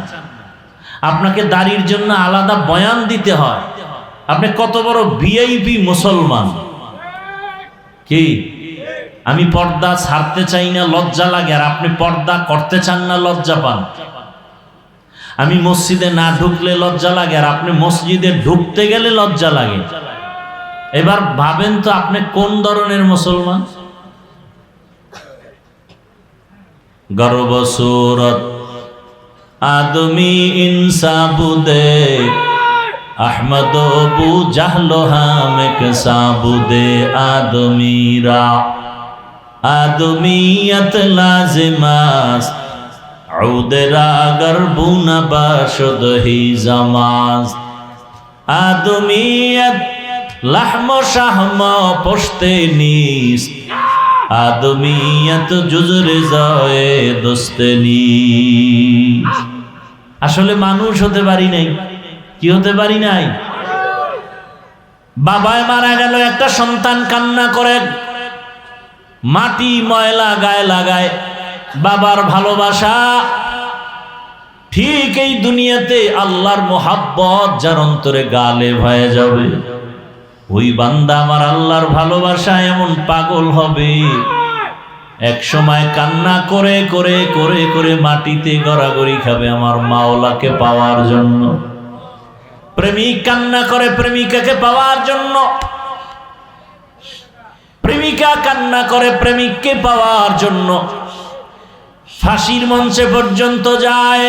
আপনাকে দাড়ির জন্য আলাদা বয়ান দিতে হয়। আপনি কত বড় ভিআইপি মুসলমান। কি আমি পর্দা ছাড়তে চাই না, লজ্জা লাগে, আর আপনি পর্দা করতে চান না, লজ্জা পান। আমি মসজিদে না ঢুকলে লজ্জা লাগে, আর আপনি মসজিদে ঢুকতে গেলে লজ্জা লাগে। এবার ভাবেন তো আপনি কোন ধরনের মুসলমান। গর্ব সুরত আদমি ইনসাবুদে আহমদ বু জাহলো হামেক সাবুদে আদমিরা আদমিয়ত লাজিমাস উদেরা গরবুনা বাশদ হি জামাজ আদমিয়ত লাহম শাহম পশতে নিস আদমিয়ত জুজরে যায় দোস্তে নিস। আসলে মানুষ হতে পারি নাই। কি হতে পারি নাই? বাবায় মারা গেল, একটা সন্তান কান্না করে, মাটি ময়লা গায়ে লাগায়। বাবার ভালোবাসা ঠিক এই দুনিয়াতে আল্লাহর মোহাব্বত যার অন্তরে গালেব হয়ে যাবে, ওই বান্দা আমার আল্লাহর ভালোবাসা এমন পাগল হবে, এক সময় কান্না করে করে করে করে মাটিতে গড়াগড়ি খাবে আমার মাওলাকে পাওয়ার জন্য। প্রেমিক কান্না করে প্রেমিকাকে পাওয়ার জন্য, প্রেমিকা কান্না করে প্রেমিককে পাওয়ার জন্য, ফাঁসির মঞ্চে পর্যন্ত যায়।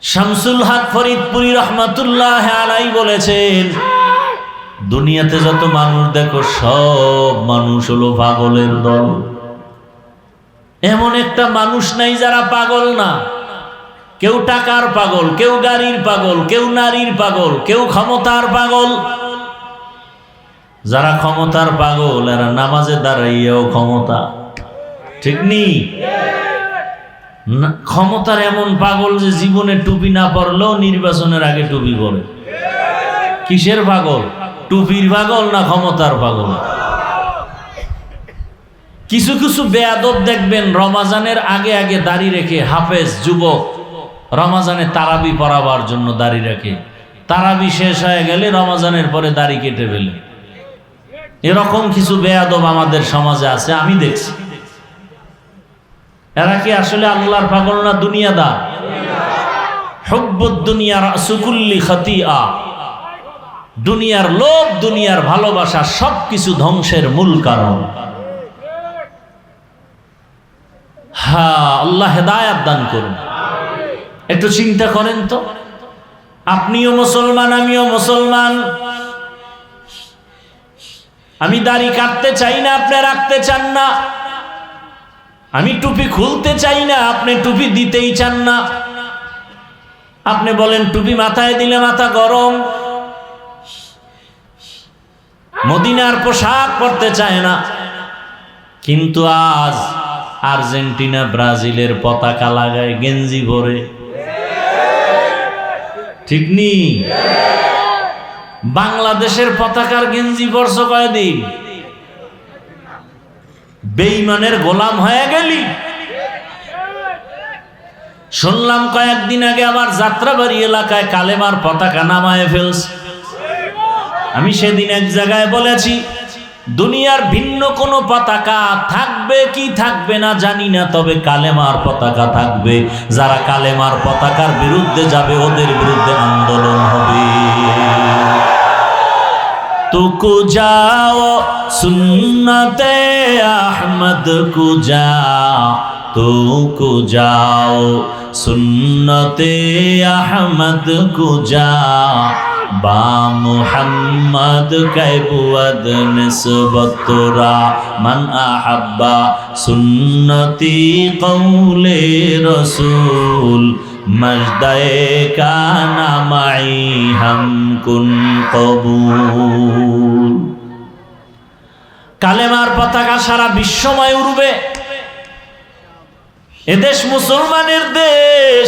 শামসুল হক ফরিদপুরি রহমাতুল্লাহ আলাইহি বলেছেন, দুনিয়াতে যত মানুষ দেখো সব মানুষ হলো পাগলের দল। এমন একটা মানুষ নাই যারা পাগল না। কেউ টাকার পাগল, কেউ গাড়ির পাগল, কেউ নারীর পাগল, কেউ ক্ষমতার পাগল। যারা ক্ষমতার পাগল এরা নামাজে দাঁড়াইয়াও ক্ষমতা, ঠিক নেই? ক্ষমতার এমন পাগল যে জীবনে টুপি না পরলেও নির্বাচনের আগে টুপি পরে। কিসের পাগল? টুপির পাগল না ক্ষমতার পাগল? কিছু কিছু বেয়াদব দেখবেন রমাজানের আগে আগে দাড়ি রেখে, হাফেজ যুবক রমাজানে তারাবি পড়াবার জন্য দাড়ি রাখে, তারাবি শেষ হয়ে গেলে রমাজানের পরে দাড়ি কেটে ফেলে। এরকম কিছু বেয়াদব আমাদের সমাজে আছে, আমি দেখছি। এরা কি আসলে আল্লাহর পাগল না দুনিয়াদার? হুব্বুদ দুনিয়া রাসু কুল্লি খাতিআ। দুনিয়ার লোভ, দুনিয়ার ভালোবাসা সবকিছু ধ্বংসের মূল কারণ। হ্যাঁ, আল্লাহ হেদায়েত দান করুন। একটু চিন্তা করেন তো, আপনিও মুসলমান, আমিও মুসলমান। আমি দাড়ি কাটতে চাই না, আপনি রাখতে চান না। আমি টুপি খুলতে চাই না, আপনি টুপি দিতেই চান না। আপনি বলেন টুপি মাথায় দিলে মাথা গরম। মদিনার পোশাক পরতে চায় না, কিন্তু আজ আর্জেন্টিনা ব্রাজিলের পতাকা লাগায় গেঞ্জি ভরে, ঠিক নি? বাংলাদেশের পতাকার গেঞ্জি পরছো কয়দিন? বেঈমানের গোলাম হয়ে গেলি। শুনলাম কয়েকদিন আগে আবার যাত্রাবাড়ি এলাকায় কালেমার পতাকা নামায় ফেলছে। আমি সেদিন এক জায়গায় বলেছি, দুনিয়ার ভিন্ন কোনো পতাকা থাকবে কি থাকবে না জানি না, তবে কালেমার পতাকা থাকবে। যারা কালেমার পতাকার বিরুদ্ধে যাবে ওদের বিরুদ্ধে আন্দোলন হবে। तुको जाओ सुन्नते अहमद को जा, तुको जाओ सुन्नते अहमद को जा, বা মুহাম্মদ কাইবুয়াদ নিসবতরা মান আহাব্বা সুন্নতি কওলে রসুল মজদায়ে কানা মাই হাম কুন কবুল। কালেমার পতাকা সারা বিশ্বময় উড়বে। এদেশ মুসলমানের দেশ,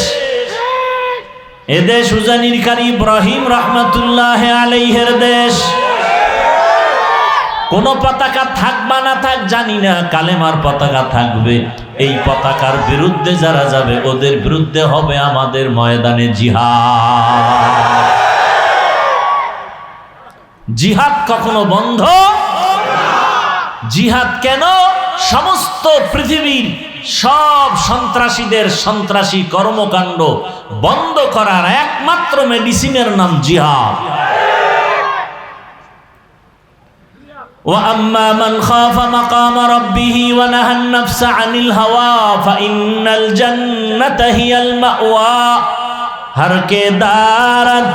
এদেশ উজানির কারি ইব্রাহিম রহমাতুল্লাহ আলাইহির দেশ। কোন পতাকা থাকবা না থাক জানি না, কালেমার পতাকা থাকবে। এই পতাকার বিরুদ্ধে যারা যাবে ওদের বিরুদ্ধে হবে আমাদের ময়দানে জিহাদ। জিহাদ কখনো বন্ধ, জিহাদ কেন? সমস্ত পৃথিবীর সব সন্ত্রাসীদের সন্ত্রাসী কর্মকাণ্ড বন্ধ করার একমাত্র মেডিসিনের নাম জিহাদ। وَأَمَّا مَنْ خَافَ مَقَامَ رَبِّهِ وَنَهَى النَّفْسَ عَنِ الْهَوَى فَإِنَّ الْجَنَّةَ هِيَ الْمَأْوَى ہر کے دارد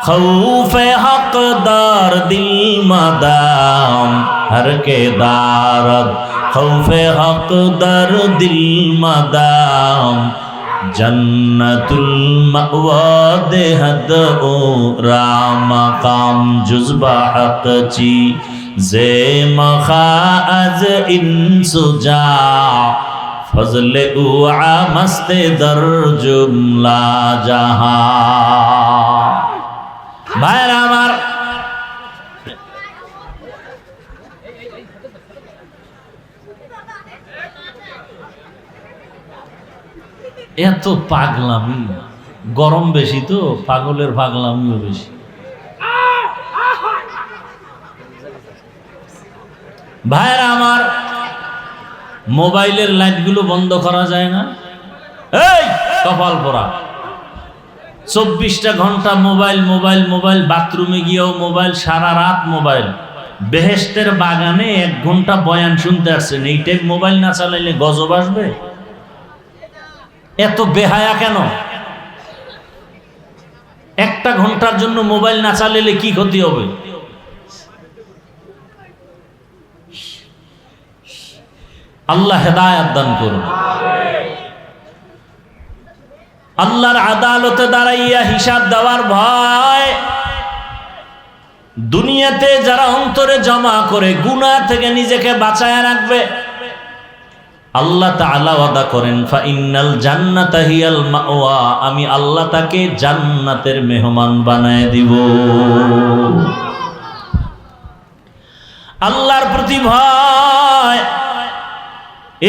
خوف حق دار دل مدام ہر کے دارد خوف حق در دل مدام جنت المأوى دہد او رام مقام جزبہ حق چی زے مخاز انسجا فضل او مست در جملہ جہاں۔ ভাইরা আমার, এত পাগলামি, গরম বেশি তো পাগলের পাগলামিও বেশি। ভাইরা আমার, মোবাইলের লাইটগুলো বন্ধ করা যায় না? এই কপাল পোড়া, 24টা ঘন্টা মোবাইল মোবাইল মোবাইল, বাথরুমে গিয়েও মোবাইল, সারা রাত মোবাইল। বেহেশতের বাগানে 1 ঘন্টা বয়ান শুনতে আসছেন, এই টাইপ মোবাইল না চালাইলে গজব আসবে? এত বেহায়া কেন? 1টা ঘন্টার জন্য মোবাইল না চালাইলে কি ক্ষতি হবে? আল্লাহ হেদায়েত দান করুন। আল্লাহর আদালতে দাঁড়াইয়া হিসাব দেওয়ার ভয় দুনিয়াতে যারা অন্তরে জমা করে গুনাহ থেকে নিজেকে বাঁচায় রাখবে, আল্লাহ তাআলা ওয়াদা করেন ফাইন্নাল জান্নাতা হিয়াল মাওয়া, আমি আল্লাহ তাকে জান্নাতের মেহমান বানায় দিব। আল্লাহর প্রতি ভয়,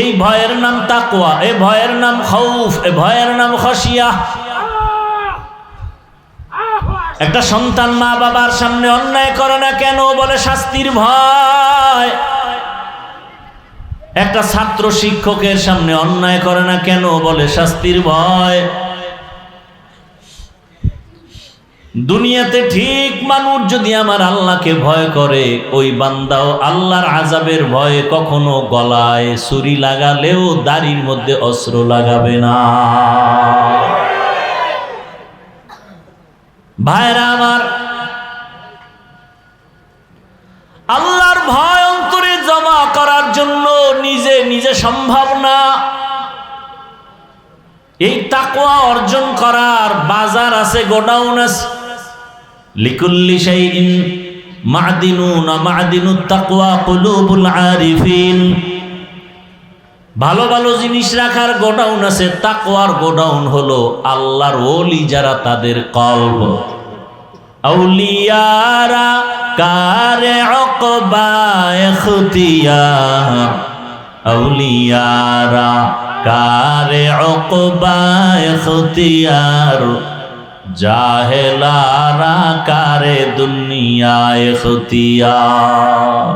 এই ভয়ের নাম তাকওয়া, এই ভয়ের নাম খাউফ, এই ভয়ের নাম খাশিয়া। একটা সন্তান মা বাবার সামনে অন্যায় করে না কেন? বলে শাস্তির ভয়। একটা ছাত্র শিক্ষকের সামনে অন্যায় করে না কেন? বলে শাস্তির ভয়। দুনিয়াতে ঠিক মানুষ যদি আমার আল্লাহকে ভয় করে, ওই বান্দাও আল্লাহর আযাবের ভয়ে কখনো গলায় ছুরি লাগালেও দাড়ির মধ্যে অস্ত্র লাগাবে না। ভাইরা আমার, আল্লাহর ভয় অন্তরে জমা করার জন্য নিজে নিজে সম্ভব না। এই তাকওয়া অর্জন করার বাজার আছে, গোডাউন আছে। লিকুল্লি শাইইন মা'দিনুন মা'দিনুত তাকওয়া কুলুবুল আরিফিন। ভালো ভালো জিনিস রাখার গোডাউন আছে, তাকওয়ার গোডাউন হলো আল্লাহর ওলি যারা, তাদের কলব। আউলিয়ারা কারে উকবা ইখতিয়ার, আউলিয়ারা কারে উকবা ইখতিয়ার, জাহেলারা কারে দুনিয়া ইখতিয়ার।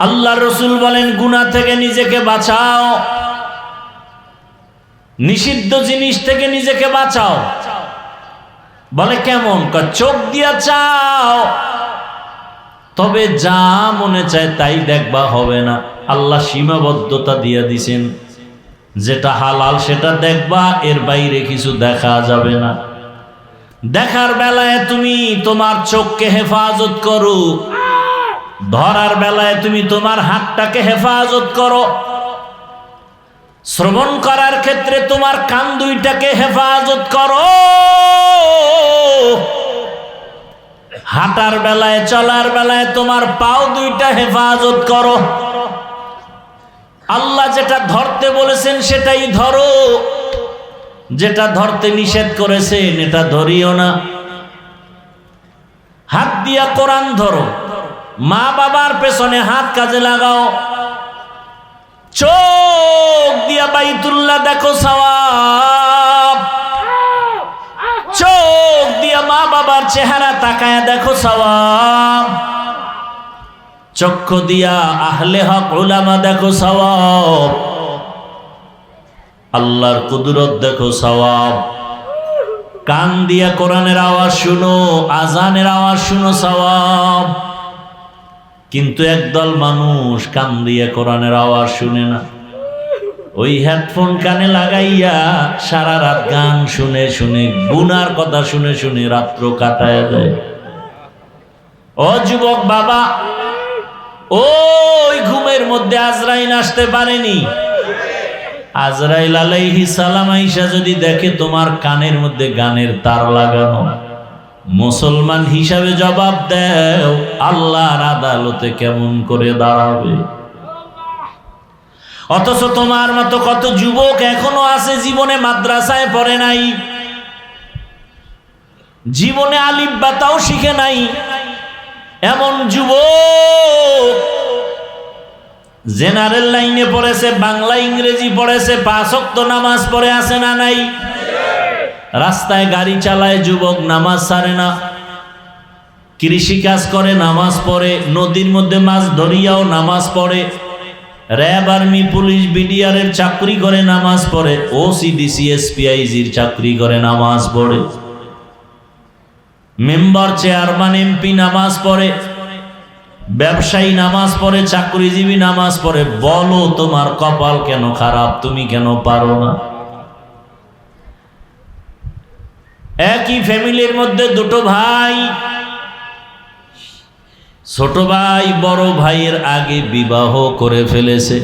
আল্লাহ রসুল বলেন গুনাহ থেকে নিজেকে বাঁচাও, নিষিদ্ধ জিনিস থেকে নিজেকে বাঁচাও। বলে কেমন? চোখ দিয়া চাও, তবে যা মনে চায় তাই দেখবা হবে না। আল্লাহ সীমাবদ্ধতা দিয়ে দিছেন, যেটা হালাল সেটা দেখবা, এর বাইরে কিছু দেখা যাবে না। দেখার বেলায় তুমি তোমার চোখকে হেফাজত করো, ধরার বেলায় তুমি তোমার হাতটাকে হেফাজত করো, শ্রবণ করার ক্ষেত্রে তোমার কান দুইটাকে হেফাজত করো, হাঁটার বেলায় চলার বেলায় তোমার পাও দুইটা হেফাজত করো। আল্লাহ যেটা ধরতে বলেছেন সেটাই ধরো, যেটা ধরতে নিষেধ করেছেন এটা ধরিও না। হাত দিয়া কোরআন ধরো, মা বাবার পেছনে হাত কাজে লাগাও, চোখ দিয়া বাইতুল্লাহ দেখো সওয়াব, চোখ দিয়া মা বাবার চেহারা তাকায়া দেখো সওয়াব, চক্ষু দিয়া আহলে হক উলামা দেখো সওয়াব, আল্লাহর কুদরত দেখো সওয়াব, কান দিয়া কোরআনের আওয়াজ শুনো, আজানের আওয়াজ শুনো সওয়াব। কিন্তু একদল মানুষ কান দিয়ে কোরআনের আওয়াজ শুনে না, ওই হেডফোন কানে লাগাইয়া সারা রাত গান শুনে শুনে গুনার কথা শুনে শুনে রাত্র কাটায় দেয়। ও যুবক বাবা, ওই ঘুমের মধ্যে আজরাইল আসতে পারেনি। আজরাইল আলাইহিস সালাম আইসা যদি দেখে তোমার কানের মধ্যে গানের তার লাগানো, মুসলমান হিসাবে জবাব দেও, আল্লাহর আদালতে কেমন করে দাঁড়াবে? অথচ তোমার মতো কত যুবক এখনো আছে জীবনে মাদ্রাসায় পড়ে নাই, জীবনে আলিফ বাতাও শিখে নাই, এমন যুবক জেনারেল লাইনে পড়েছে, বাংলা ইংরেজি পড়েছে, 5 ওয়াক্ত নামাজ পড়ে আছে না নাই? রাস্তায় গাড়ি চালায় যুবক, নামাজ ছাড়ে না, কৃষি কাজ করে নামাজ পড়ে, নদীর মধ্যে মাছ ধরিয়াও নামাজ পড়ে, র্যাব আর্মি পুলিশ বিডিআরের চাকরি করে নামাজ পড়ে, ওসিডিসি এসপিআইজির চাকরি করে নামাজ পড়ে, মেম্বার চেয়ারম্যান এমপি নামাজ পড়ে, ব্যবসায়ী নামাজ পড়ে, চাকরিজীবী নামাজ পড়ে। বলো তোমার কপাল কেন খারাপ? তুমি কেন পারো না? একই ফ্যামিলির মধ্যে দুটো ভাই, ছোট ভাই বড় ভাইয়ের আগে বিবাহ করে ফেলেছে,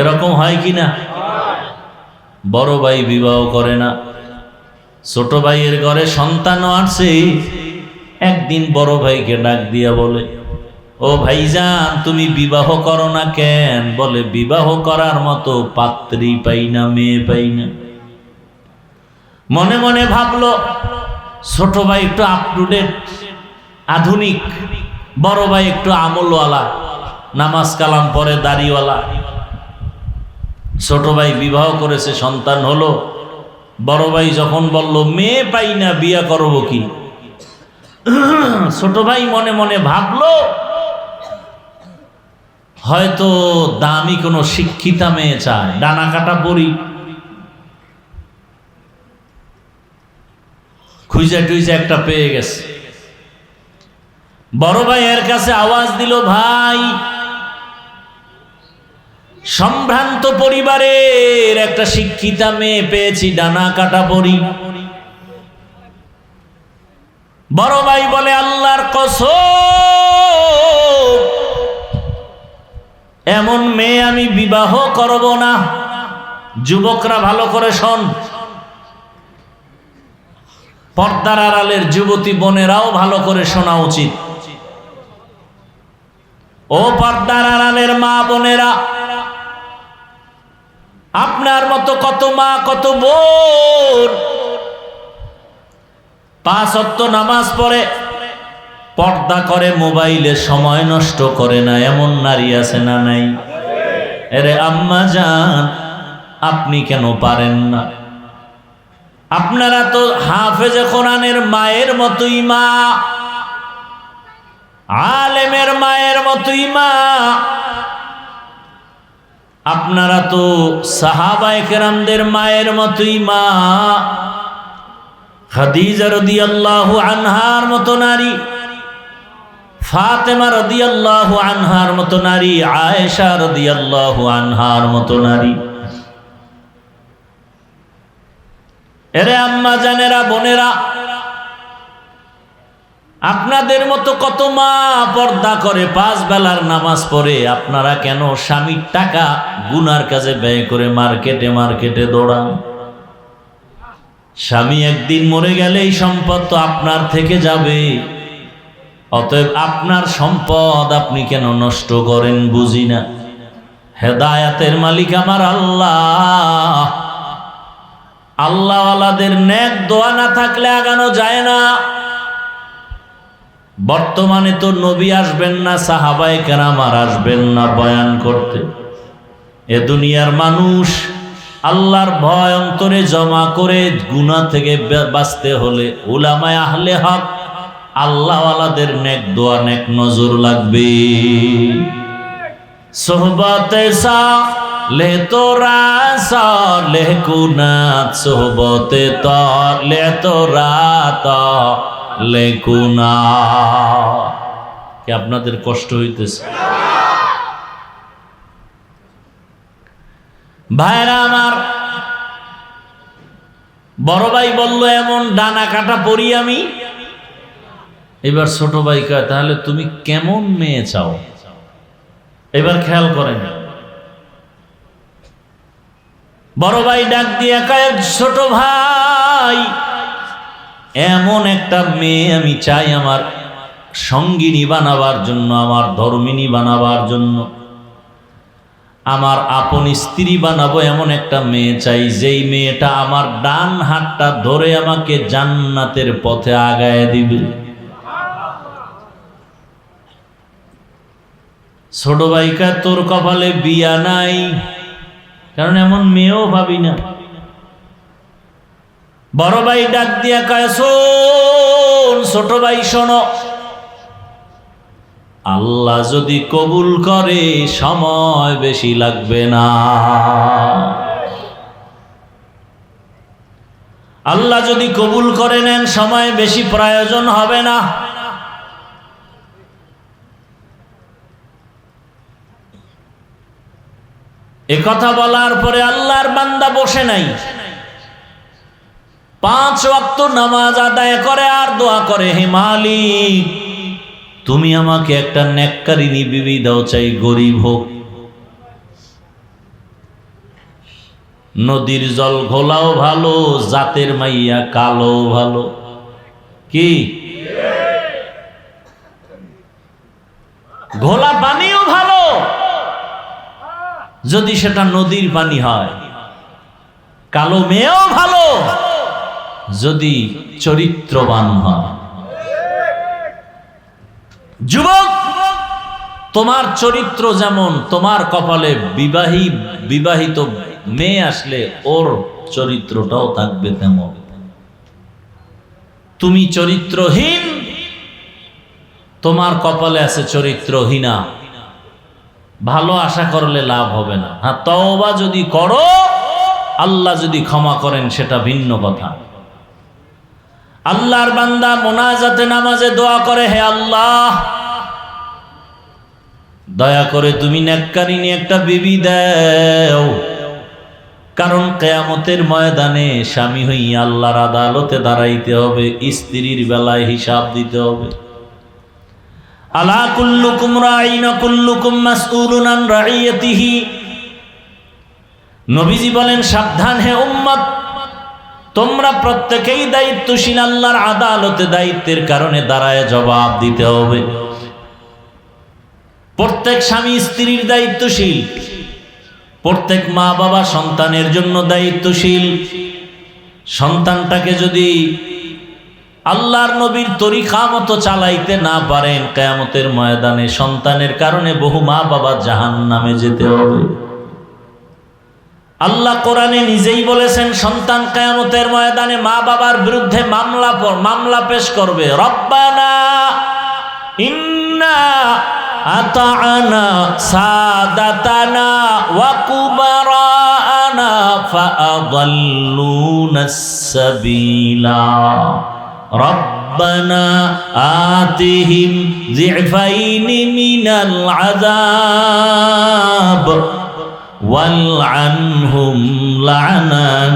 এরকম হয় কি না? বড় ভাই বিবাহ করে না, ছোট ভাইয়ের ঘরে সন্তানও আসছে। একদিন বড় ভাইকে ডাক দিয়া বলে, ও ভাইজান তুমি বিবাহ করো না কেন? বলে বিবাহ করার মতো পাত্রী পাই না, মেয়ে পাই না। মনে মনে ভাবলো ছোট ভাই একটু আপ টু ডেট আধুনিক, বড় ভাই একটু আমলওয়ালা, নামাজ কালাম পরে দাড়িওয়ালা। ছোট ভাই বিবাহ করেছে, সন্তান হলো। বড় ভাই যখন বলল মেয়ে পাই না, বিয়া করব কি? ছোট ভাই মনে মনে ভাবলো হয়তো দামি কোনো শিক্ষিতা মেয়ে চায়, ডানা কাটা পরি। খুঁজে টুইজে একটা পেয়ে গেছে। বড় ভাই এর কাছে আওয়াজ দিল, ভাই সম্ভ্রান্ত পরিবারের একটা শিক্ষিতা মেয়ে পেয়েছি, ডানা কাটা পরি। বড় ভাই বলে, আল্লাহর কসম এমন মেয়ে আমি বিবাহ করব না। যুবকরা ভালো করে শোন, পর্দার আড়ালের যুবতী বোনেরাও ভালো করে শোনা উচিত। ও পর্দার আড়ালের মা বোনেরা, আপনার মতো কত মা কত বোন 5 ওয়াক্ত নামাজ পড়ে, পর্দা করে, মোবাইলে সময় নষ্ট করে না, এমন নারী আছে না নাই? আরে আম্মা জান, আপনি কেন পারেন না? আপনারা তো হাফেজে কোরআনের মায়ের মতোই মা, আলেমের মায়ের মতোই মা। আপনারা তো সাহাবায়ে কেরামদের মায়ের মতোই মা। খাদিজা রাদিয়াল্লাহু আনহার মতো নারী, ফাতেমা রাদিয়াল্লাহু আনহার মতো নারী, আয়েশা রাদিয়াল্লাহু আনহার মতো নারী। এরে আম্মা জানেরা, বোনেরা, আপনাদের মতো কত মা পর্দা করে 5 বেলার নামাজ পড়ে, আপনারা কেন স্বামীর টাকা গুনার কাজে ব্যয় করে মার্কেটে মার্কেটে দৌড়ান? স্বামী একদিন মরে গেলে এই সম্পদ তো আপনার থেকে যাবে। অতএব আপনার সম্পদ আপনি কেন নষ্ট করেন বুঝি না। হেদায়াতের মালিক আমার আল্লাহ। আল্লাহওয়ালাদের নেক দোয়া না থাকলে আগানো যায় না। বর্তমানে তো নবী আসবেন না, সাহাবায়ে কেরাম আর আসবেন না বয়ান করতে। এ দুনিয়ার মানুষ আল্লাহর ভয় অন্তরে জমা করে গুনাহ থেকে বাঁচতে হলে উলামায়ে আহলে হক আল্লাহওয়ালাদের নেক দোয়া নেক নজর লাগবে। সোহবতে সালে তোরা সালে কুনাত, সোহবতে তলে তোরা তলে কুনাত। কি আপনাদের কষ্ট হইতেছে? ভাইরা আমার, বড় ভাই বলল এমন ডানা কাটা পড়ি আমি। এবার ছোট ভাই কয় তাহলে তুমি কেমন মেয়ে চাও? এবার খেয়াল করেন, বড় ভাই ডাক দিয়ে কয় ছোট ভাই এমন একটা মেয়ে আমি চাই আমার সঙ্গিনী বানাবার জন্য, আমার ধর্মিনী বানাবার জন্য, আমার আপন স্ত্রী বানাবো এমন একটা মেয়ে চাই, যেই মেয়েটা আমার ডান হাতটা ধরে আমাকে জান্নাতের পথে আগায় দিবে। ছোট ভাইকা তোর কপালে বিয়া নাই, কারণ এমন মেয়েও ভাবি না। বড় ভাই ডাক দিয়া কয় শোন ছোট ভাই শোনো, আল্লাহ যদি কবুল করে সময় বেশি লাগবে না। আল্লাহ যদি কবুল করে নেন সময় বেশি প্রয়োজন হবে না। এ কথা বলার পরে আল্লাহর বান্দা বসে নাই, 5 ওয়াক্ত নামাজ আদায় করে আর দোয়া করে, হে মালিক তুমি আমাকে একটা নেককারিনী বিবি দাও, চাই গরিব হোক, নদীর জল ঘোলাও ভালো, জাতের মাইয়া কালো ভালো। কি ঘোলা পানিও ভালো যদি সেটা নদীর পানি হয়, কালো মেয়েও ভালো যদি চরিত্রবান হয়। যুবক, তোমার চরিত্র যেমন, তোমার কপালে বিবাহিত মেয়ে আসলে ওর চরিত্রটাও থাকবে তেমন। তুমি চরিত্রহীন, তোমার কপালে আছে চরিত্রহীনা, ভালো আশা করলে লাভ হবে না। হ্যাঁ, তওবা যদি করো আল্লাহ যদি ক্ষমা করেন সেটা ভিন্ন কথা। আল্লাহর বান্দা মোনাজাতে নামাজে দোয়া করে, হে আল্লাহ দয়া করে তুমি নেককারিনী একটা বিবি দাও, কারণ কিয়ামতের ময়দানে স্বামী হইয়া আল্লাহর আদালতে দাঁড়াইতে হবে, স্ত্রীর বেলায় হিসাব দিতে হবে। আলা কুল্লুকুম রাঈন ওয়া কুল্লুকুম মাসউলুন আন রাঈয়াতিহি। নবীজি বলেন সাবধান হে উম্মত, তোমরা প্রত্যেকেই দায়িত্বশীল, আল্লাহর আদালতে দায়িত্বের কারণে দাঁড়ায় জবাব দিতে হবে। প্রত্যেক স্বামী স্ত্রীর দায়িত্বশীল, প্রত্যেক মা বাবা সন্তানের জন্য দায়িত্বশীল। সন্তানটাকে যদি আল্লাহর নবীর তরিকা মতো চালাইতে না পারেন, কিয়ামতের ময়দানে সন্তানের কারণে বহু মা বাবা জাহান্নামে যেতে হবে। আল্লাহ কোরআনে নিজেই বলেছেন সন্তান কিয়ামতের ময়দানে মা বাবার বিরুদ্ধে মামলা পেশ করবে। রব্বানা ইন্না আতা'না সাদাতানা ওয়া কুবারানা ফাআদাল্লুনাস সাবিলা রব্বানা আতিহিম যিফাইনি মিনাল আযাব ওয়ালআনহুম লা'নান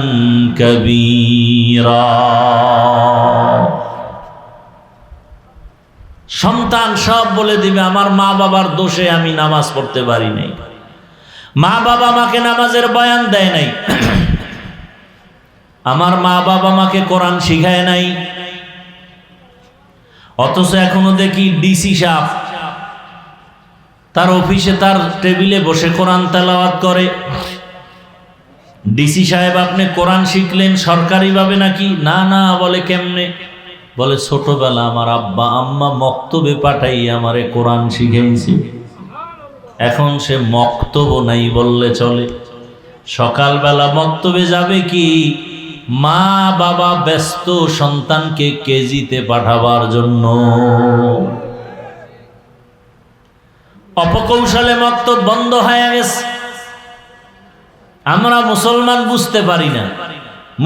কাবীরা। সন্তান সব বলে দিবে আমার মা বাবার দোষে আমি নামাজ পড়তে পারি নাই, মা বাবা আমাকে নামাজের বয়ান দেয় নাই, আমার মা বাবা আমাকে কোরআন শিখায় নাই। অথচ এখনো দেখি ডিসি সাহেব তার অফিসে তার টেবিলে বসে কোরআন তেলাওয়াত করে। ডিসি সাহেব আপনি কোরআন শিখলেন সরকারিভাবে নাকি? না না, বলে কেমনে? বলে ছোটবেলা আমার আব্বা আম্মা মক্তবে পাঠাই আমারে কোরআন শিখাইছে। এখন সে মক্তব নাই বললে চলে। সকালবেলা মক্তবে যাবে কি, মা বাবা ব্যস্ত সন্তানকে কেজিতে পাঠাবার জন্য। অপকৌশলে মক্তব বন্ধ হয়ে গেছে। আমরা মুসলমান বুঝতে পারি না,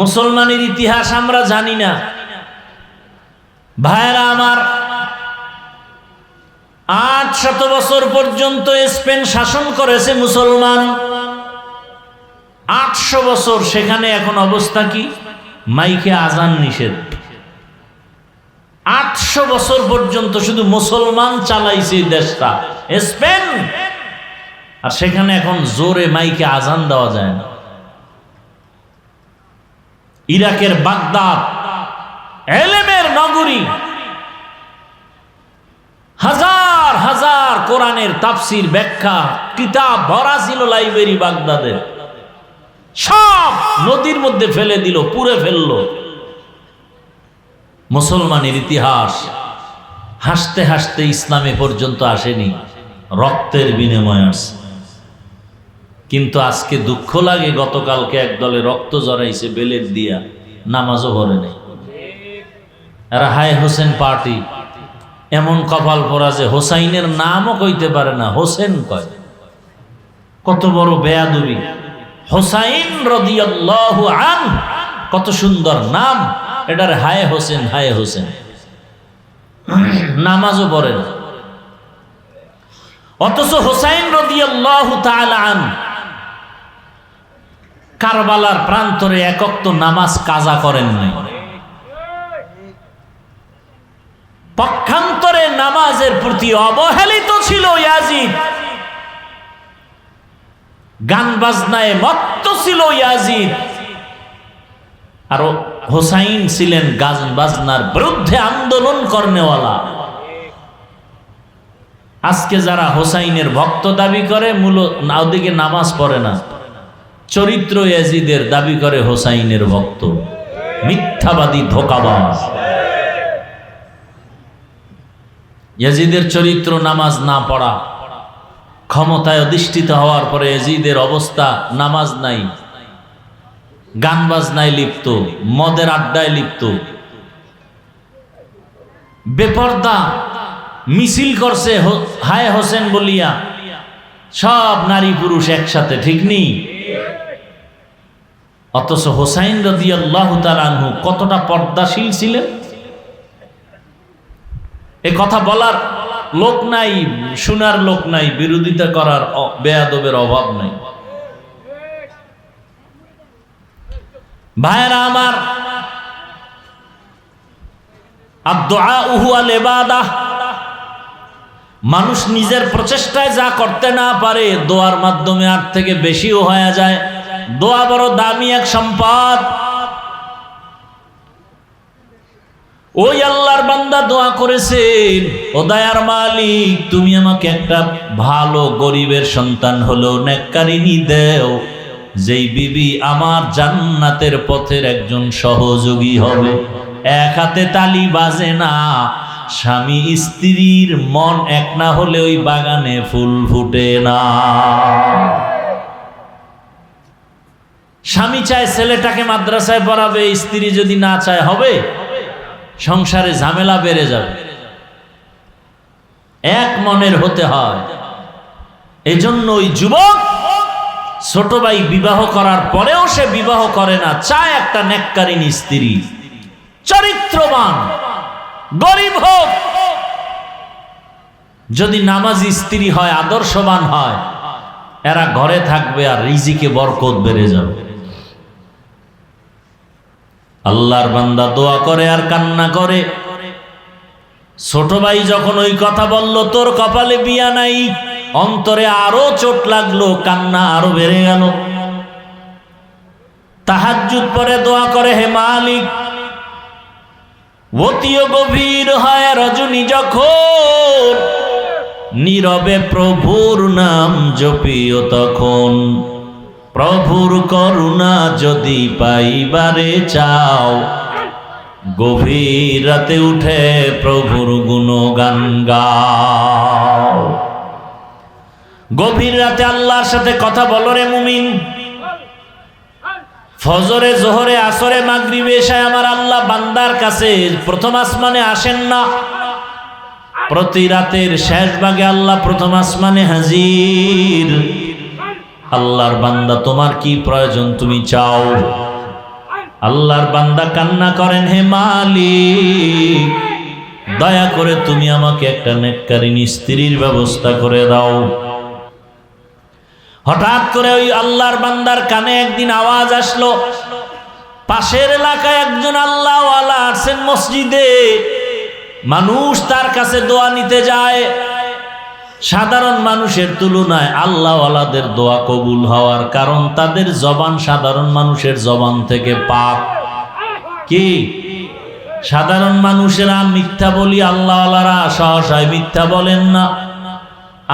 মুসলমানের ইতিহাস আমরা জানি না। ভাইরা আমার, 800 বছর পর্যন্ত স্পেন শাসন করেছে মুসলমান, 800 বছর। সেখানে এখন অবস্থা কি? মাইকে আজান নিষেধ। 800 বছর পর্যন্ত শুধু মুসলমান চালাইছে দেশটা স্পেন, আর সেখানে এখন জোরে মাইকে আজান দেওয়া যায় না। ইরাকের বাগদাদ এলেমের নগরী, হাজার হাজার কোরআনের তাফসির ব্যাখ্যা কিতাব ভরা ছিল লাইব্রেরি বাগদাদের, সব নদীর মধ্যে ফেলে দিল, পুড়ে ফেললো। মুসলমানের ইতিহাস হাসতে হাসতে ইসলামে পর্যন্ত আসেনি, রক্তের বিনিময়ে আসে। কিন্তু আজকে দুঃখ লাগে, গতকালকে এক দলে রক্ত জড়াইছে বেলেট দিয়া, নামাজও পড়ে নেই। এরা হায় হোসেন পার্টি, এমন কপাল পরা যে হোসাইনের নামও কইতে পারে না, হোসেন কয়। কত বড় বেয়াদবি! হোসাইন রাদিয়াল্লাহু আনহু, কত সুন্দর নাম, এটার হায় হোসেন, হায় হোসেন। নামাজও পড়ে না। অথচ হোসাইন রাদিয়াল্লাহু তাআলা আনহু কারবালার প্রান্তরে একক তো নামাজ কাজা করেন নাই। পক্ষান্তরে নামাজের প্রতি অবহেলিত ছিল ইয়াজিদ, গান বাজনায় মত্ত ছিল ইয়াজিদ, আর হোসাইন ছিলেন গান বাজনার বিরুদ্ধে আন্দোলন করনেওয়ালা। আজকে যারা হোসাইনের ভক্ত দাবি করে, মূলত ওদিকে নামাজ পড়ে না, চরিত্র ইয়াজিদের দাবি করে হোসাইনের ভক্ত। মিথ্যাবাদী, ধোঁকাবাজ। ইয়াজিদের চরিত্র নামাজ না পড়া, ক্ষমতায় অধিষ্ঠিত হওয়ার পরে ইয়াজিদের অবস্থা নামাজ নাই, গান বাজনায় লিপ্ত, মদের আড্ডায় লিপ্ত, বেপরদা মিছিল করছে হায় হোসেন বলিয়া, সব নারী পুরুষ একসাথে, ঠিক নেই? অথচ হোসাইন রাদিয়াল্লাহু তাআলা আনহু কতটা পর্দাশীল ছিলেন, এ কথা বলার লোক নাই, শোনার লোক নাই, বিরোধিতা করার বেয়াদবের অভাব নাই। ভাইরা আমার, আদ-দুআউ হুয়াল ইবাদাহ। মানুষ নিজের প্রচেষ্টায় যা করতে না পারে, দোয়ার মাধ্যমে আর থেকে বেশিও হয়ে যায়। দোয়া বড় দামি এক সম্পদ। ওই আল্লাহর বান্দা দোয়া করেছেন, ও দয়ার মালিক, তুমি আমাকে একটা ভালো গরিবের সন্তান হলো নেককারিনী দেও, যেই বিবি আমার জান্নাতের পথের একজন সহযোগী হবে। এক হাতে তালি বাজে না, স্বামী স্ত্রীর মন এক না হলে ওই বাগানে ফুল ফুটে না। স্বামী চায় ছেলেটাকে মাদ্রাসায় পড়াবে, স্ত্রী যদি না চায় হবে? সংসারে ঝামেলা বেড়ে যাবে। এক মনের হতে হয়। এজন্য ওই যুবক ছোট ভাই বিবাহ করার পরেও সে বিবাহ করে না, চায় একটা নেককারিনী স্ত্রী, চরিত্রবান, গরিব হোক, যদি নামাজি স্ত্রী হয়, আদর্শবান হয়, এরা ঘরে থাকবে আর রিজিকে বরকত বেড়ে যাবে। আল্লাহর বান্দা দোয়া করে আর কান্না করে, ছোট ভাই যখন ওই কথা বলল, তোর কপালে বিয়া নাই, অন্তরে আরো চোট লাগলো, কান্না আরো বেড়ে গেল। তাহাজ্জুদ পরে দোয়া করে, হে মালিক, অতিও গভীর হয় রজনী যখন, নীরবে প্রভুর নাম জপিও তখন, প্রভুর করুণা যদি পাইবারে চাও, গভীর রাতে উঠে প্রভুর গুণগান গাও। গভীর রাতে আল্লাহর সাথে কথা বলো রে মুমিন। ফজরে, জোহরে, আসরে, মাগরিবে, এশায় আমার আল্লাহ বান্দার কাছে প্রথম আসমানে আসেন না, প্রতি রাতের শেষ ভাগে আল্লাহ প্রথম আসমানে হাজির। আল্লাহর বান্দা, তোমার কি প্রয়োজন তুমি চাও। আল্লাহর বান্দা কান্না করেন, হে মালিক, দয়া করে তুমি আমাকে একটা নেককারিনী স্ত্রীর ব্যবস্থা করে দাও। হঠাৎ করে ওই আল্লাহর বান্দার কানে একদিন আওয়াজ আসলো, পাশের এলাকায় একজন আল্লাহওয়ালা আছেন মসজিদে, মানুষ তার কাছে দোয়া নিতে যায়। সাধারণ মানুষের তুলনায় আল্লাহওয়ালাদের দোয়া কবুল হওয়ার কারণ তাদের জবান সাধারণ মানুষের জবান থেকে পাক। কি সাধারণ মানুষেরা মিথ্যা বলি, আল্লাহওয়ালারা সহসায় মিথ্যা বলেন না।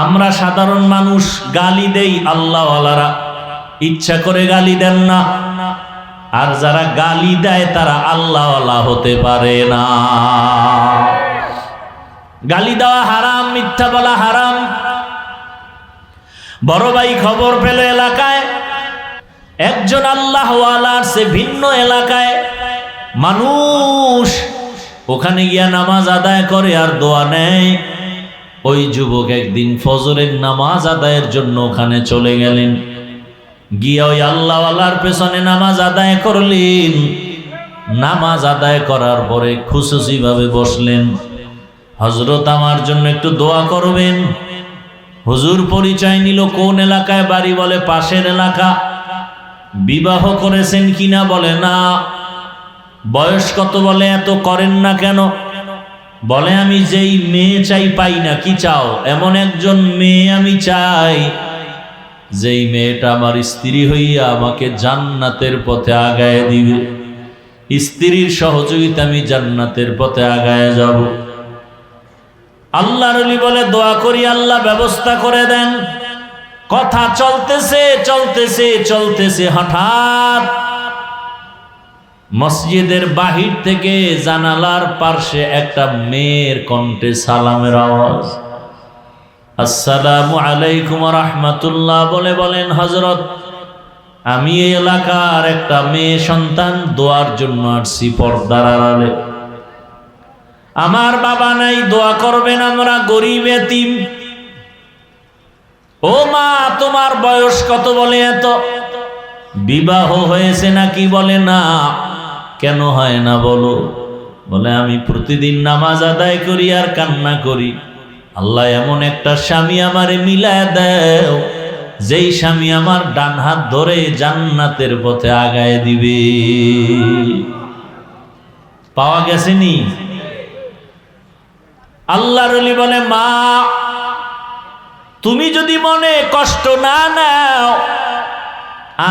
আমরা সাধারণ মানুষ গালি দেই, আল্লাহওয়ালারা ইচ্ছা করে গালি দেন না। আর যারা গালি দেয় তারা আল্লাহওয়ালা হতে পারে না। গালি দেওয়া হারাম, মিথ্যা বলা হারাম। বড় ভাই খবর পেল এলাকায় একজন আল্লাহওয়ালার সে ভিন্ন এলাকায় মানুষ ওখানে গিয়া নামাজ আদায় করে আর দোয়া নেয়। ওই যুবক একদিন ফজরের নামাজ আদায়ের জন্য ওখানে চলে গেলেন, গিয়া ওই আল্লাহওয়ালার পেছনে নামাজ আদায় করলেন। নামাজ আদায় করার পরে খুশুসি ভাবে বসলেন, হযরত আমার জন্য একটু দোয়া করবেন। হুজুর পরিচয় নিল, কোন এলাকায় বাড়ি, বলে পাশের এলাকা। বিবাহ করেছেন কিনা, বলে না। বয়স কত, বলে এত করেন না কেন, বলে আমি যেই মেয়ে চাই পাই না। কি চাও? এমন একজন মেয়ে আমি চাই যেই মেয়েটা আমার স্ত্রী হইয়া আমাকে জান্নাতের পথে আগায় দিবে, স্ত্রীর সহযোগিতা আমি জান্নাতের পথে আগায় যাব। আল্লাহর ওলি বলে দোয়া করি, আল্লাহ ব্যবস্থা করে দেন। কথা চলতেছে চলতেছে চলতেছে, হঠাৎ মসজিদের বাহির থেকে জানালার পার্শ্বে একটা মেয়ের কণ্ঠে সালামের আওয়াজ। আসসালামু আলাইকুম ওয়া রাহমাতুল্লাহ বলে বলেন, হযরত আমি এই এলাকার একটা মেয়ে সন্তান, দোয়ার জন্য আসছি পর্দার আড়ালে। আমার বাবা নাই, দোয়া করবেন, আমরা গরিব এতিম। ও মা, তোমার বয়স কত, বলে এত। বিবাহ হয়েছে নাকি, বলে না। কেন হয় না বলো, বলে আমি প্রতিদিন নামাজ আদায় করি আর কান্না করি, আল্লাহ এমন একটা স্বামী আমারে মিলায় দেও যেই স্বামী আমার ডান হাত ধরে জান্নাতের পথে আগায় দিবে। পাওয়া গেছেনি? আল্লাহর ওলি বলে, মা তুমি যদি মনে কষ্ট না নাও,